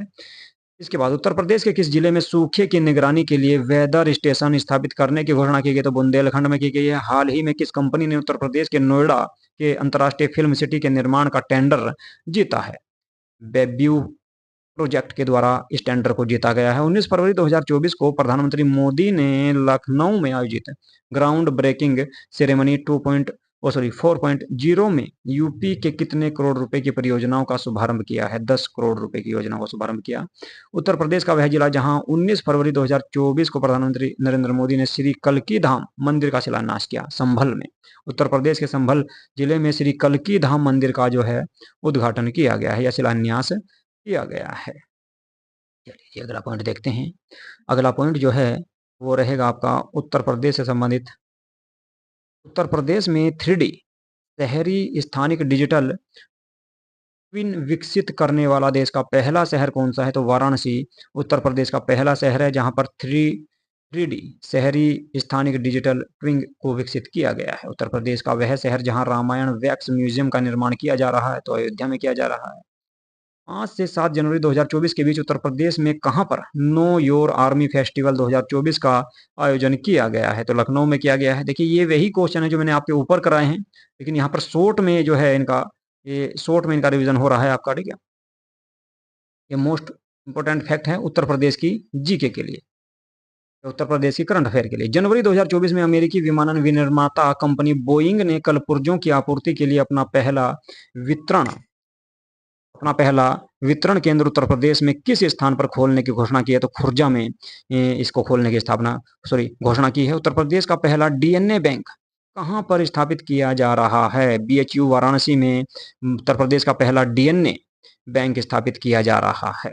इसके बाद उत्तर प्रदेश के किस जिले में सूखे की निगरानी के लिए वेदर स्टेशन स्थापित करने की घोषणा की गई? तो बुंदेलखंड में की गई है। हाल ही में किस कंपनी ने उत्तर प्रदेश के नोएडा के अंतर्राष्ट्रीय फिल्म सिटी के निर्माण का टेंडर जीता है? बेब्यू प्रोजेक्ट के द्वारा इस टेंडर को जीता गया है। 19 फरवरी 2024 को प्रधानमंत्री मोदी ने लखनऊ में आयोजित ग्राउंड ब्रेकिंग सेरेमनी 4.0 में यूपी के कितने करोड़ रुपए की परियोजनाओं का शुभारंभ किया है? 10 करोड़ रुपए की योजनाओं का शुभारंभ किया। उत्तर प्रदेश का वह जिला जहां 19 फरवरी 2024 को प्रधानमंत्री नरेंद्र मोदी ने श्री कल्की धाम मंदिर का शिलान्यास किया, संभल में। उत्तर प्रदेश के संभल जिले में श्री कल्की धाम मंदिर का जो है उद्घाटन किया गया है या शिलान्यास किया गया है। चलिए अगला पॉइंट देखते हैं। अगला पॉइंट जो है वो रहेगा आपका उत्तर प्रदेश से संबंधित। उत्तर प्रदेश में 3D शहरी स्थानिक डिजिटल ट्विन विकसित करने वाला देश का पहला शहर कौन सा है? तो वाराणसी उत्तर प्रदेश का पहला शहर है जहां पर 3D शहरी स्थानिक डिजिटल ट्विन को विकसित किया गया है। उत्तर प्रदेश का वह शहर जहां रामायण वैक्स म्यूजियम का निर्माण किया जा रहा है? तो अयोध्या में किया जा रहा है। 5 से 7 जनवरी 2024 के बीच उत्तर प्रदेश में कहां पर नो योर आर्मी फेस्टिवल 2024 का आयोजन किया गया है? तो लखनऊ में किया गया है। देखिए ये वही क्वेश्चन है जो मैंने आपके ऊपर कराए हैं, लेकिन यहाँ पर शॉर्ट में जो है इनका, ये शॉर्ट में इनका रिवीजन हो रहा है आपका। ठीक है, ये मोस्ट इंपोर्टेंट फैक्ट है उत्तर प्रदेश की जीके के लिए, उत्तर प्रदेश की करंट अफेयर के लिए। जनवरी 2024 में अमेरिकी विमानन विनिर्माता कंपनी बोइंग ने कल पुर्जों की आपूर्ति के लिए वितरण अपना पहला वितरण केंद्र उत्तर प्रदेश में किस स्थान पर खोलने की घोषणा की है? तो खुर्जा में इसको खोलने की घोषणा की है। उत्तर प्रदेश का पहला डीएनए बैंक कहां पर स्थापित किया जा रहा है? बीएचयू वाराणसी में उत्तर प्रदेश का पहला डीएनए बैंक स्थापित किया जा रहा है।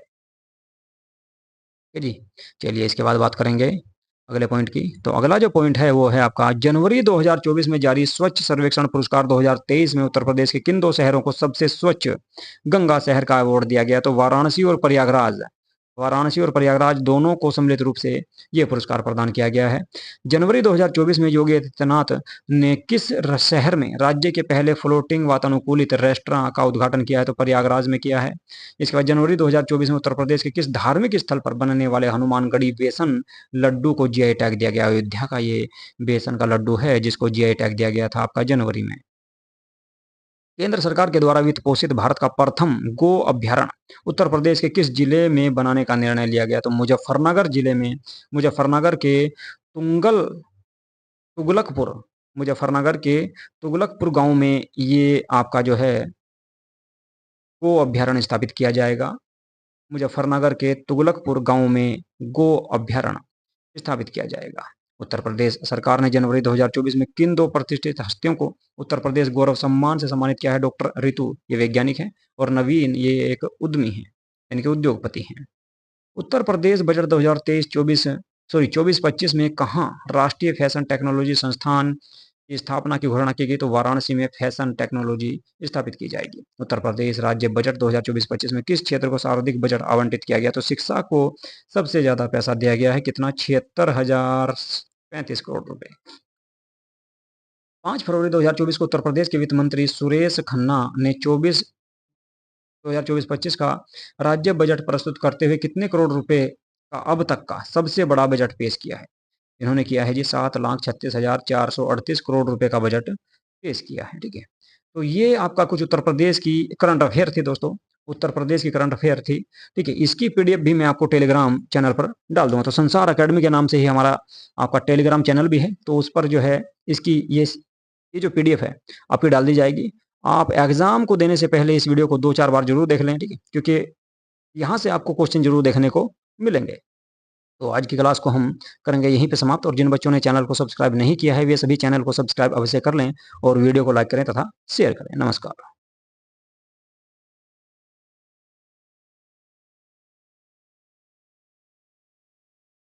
जी चलिए इसके बाद बात करेंगे अगले पॉइंट की। तो अगला जो पॉइंट है वो है आपका जनवरी 2024 में जारी स्वच्छ सर्वेक्षण पुरस्कार 2023 में उत्तर प्रदेश के किन 2 शहरों को सबसे स्वच्छ गंगा शहर का अवार्ड दिया गया? तो वाराणसी और प्रयागराज दोनों को सम्मिलित रूप से यह पुरस्कार प्रदान किया गया है। जनवरी 2024 में योगी आदित्यनाथ ने किस शहर में राज्य के पहले फ्लोटिंग वातानुकूलित रेस्टोरेंट का उद्घाटन किया है? तो प्रयागराज में किया है। इसके बाद जनवरी 2024 में उत्तर प्रदेश के किस धार्मिक स्थल पर बनने वाले हनुमानगढ़ी बेसन लड्डू को जीआई टैग दिया गया? अयोध्या का ये बेसन का लड्डू है जिसको जीआई टैग दिया गया था आपका जनवरी में। केंद्र सरकार के द्वारा वित्त पोषित भारत का प्रथम गो अभ्यारण्य उत्तर प्रदेश के किस जिले में बनाने का निर्णय लिया गया? तो मुजफ्फरनगर जिले में, मुजफ्फरनगर के तुगलकपुर मुजफ्फरनगर के तुगलकपुर गांव में ये आपका जो है गो अभ्यारण्य स्थापित किया जाएगा। मुजफ्फरनगर के तुगलकपुर गांव में गो अभ्यारण्य स्थापित किया जाएगा। उत्तर प्रदेश सरकार ने जनवरी 2024 में किन 2 प्रतिष्ठित हस्तियों को उत्तर प्रदेश गौरव सम्मान से सम्मानित किया है? डॉक्टर रितु, ये वैज्ञानिक हैं, और नवीन, ये एक उद्यमी हैं, यानी कि उद्योगपति हैं। उत्तर प्रदेश बजट 2023-24 24-25 में कहाँ राष्ट्रीय फैशन टेक्नोलॉजी संस्थान की स्थापना की घोषणा की गई तो वाराणसी में फैशन टेक्नोलॉजी स्थापित की जाएगी। उत्तर प्रदेश राज्य बजट 2024-25 में किस क्षेत्र को सर्वाधिक बजट आवंटित किया गया? तो शिक्षा को सबसे ज्यादा पैसा दिया गया है, कितना? 76,035 करोड़ रुपए। 5 फरवरी 2024 को उत्तर प्रदेश के वित्त मंत्री सुरेश खन्ना ने 2024-25 का राज्य बजट प्रस्तुत करते हुए कितने करोड़ रुपए का अब तक का सबसे बड़ा बजट पेश किया है? इन्होंने किया है जी 7,36,438 करोड़ रुपए का बजट पेश किया है। ठीक है, तो ये आपका कुछ उत्तर प्रदेश की करंट अफेयर थी दोस्तों, उत्तर प्रदेश की करंट अफेयर थी। ठीक है, इसकी पीडीएफ भी मैं आपको टेलीग्राम चैनल पर डाल दूंगा। तो संसार अकेडमी के नाम से ही हमारा आपका टेलीग्राम चैनल भी है, तो उस पर जो है इसकी ये जो पीडीएफ है आपकी डाल दी जाएगी। आप एग्जाम को देने से पहले इस वीडियो को 2-4 बार जरूर देख लें। ठीक है, क्योंकि यहाँ से आपको क्वेश्चन जरूर देखने को मिलेंगे। तो आज की क्लास को हम करेंगे यहीं पे समाप्त, और जिन बच्चों ने चैनल को सब्सक्राइब नहीं किया है वे सभी चैनल को सब्सक्राइब अवश्य कर लें और वीडियो को लाइक करें तथा शेयर करें। नमस्कार।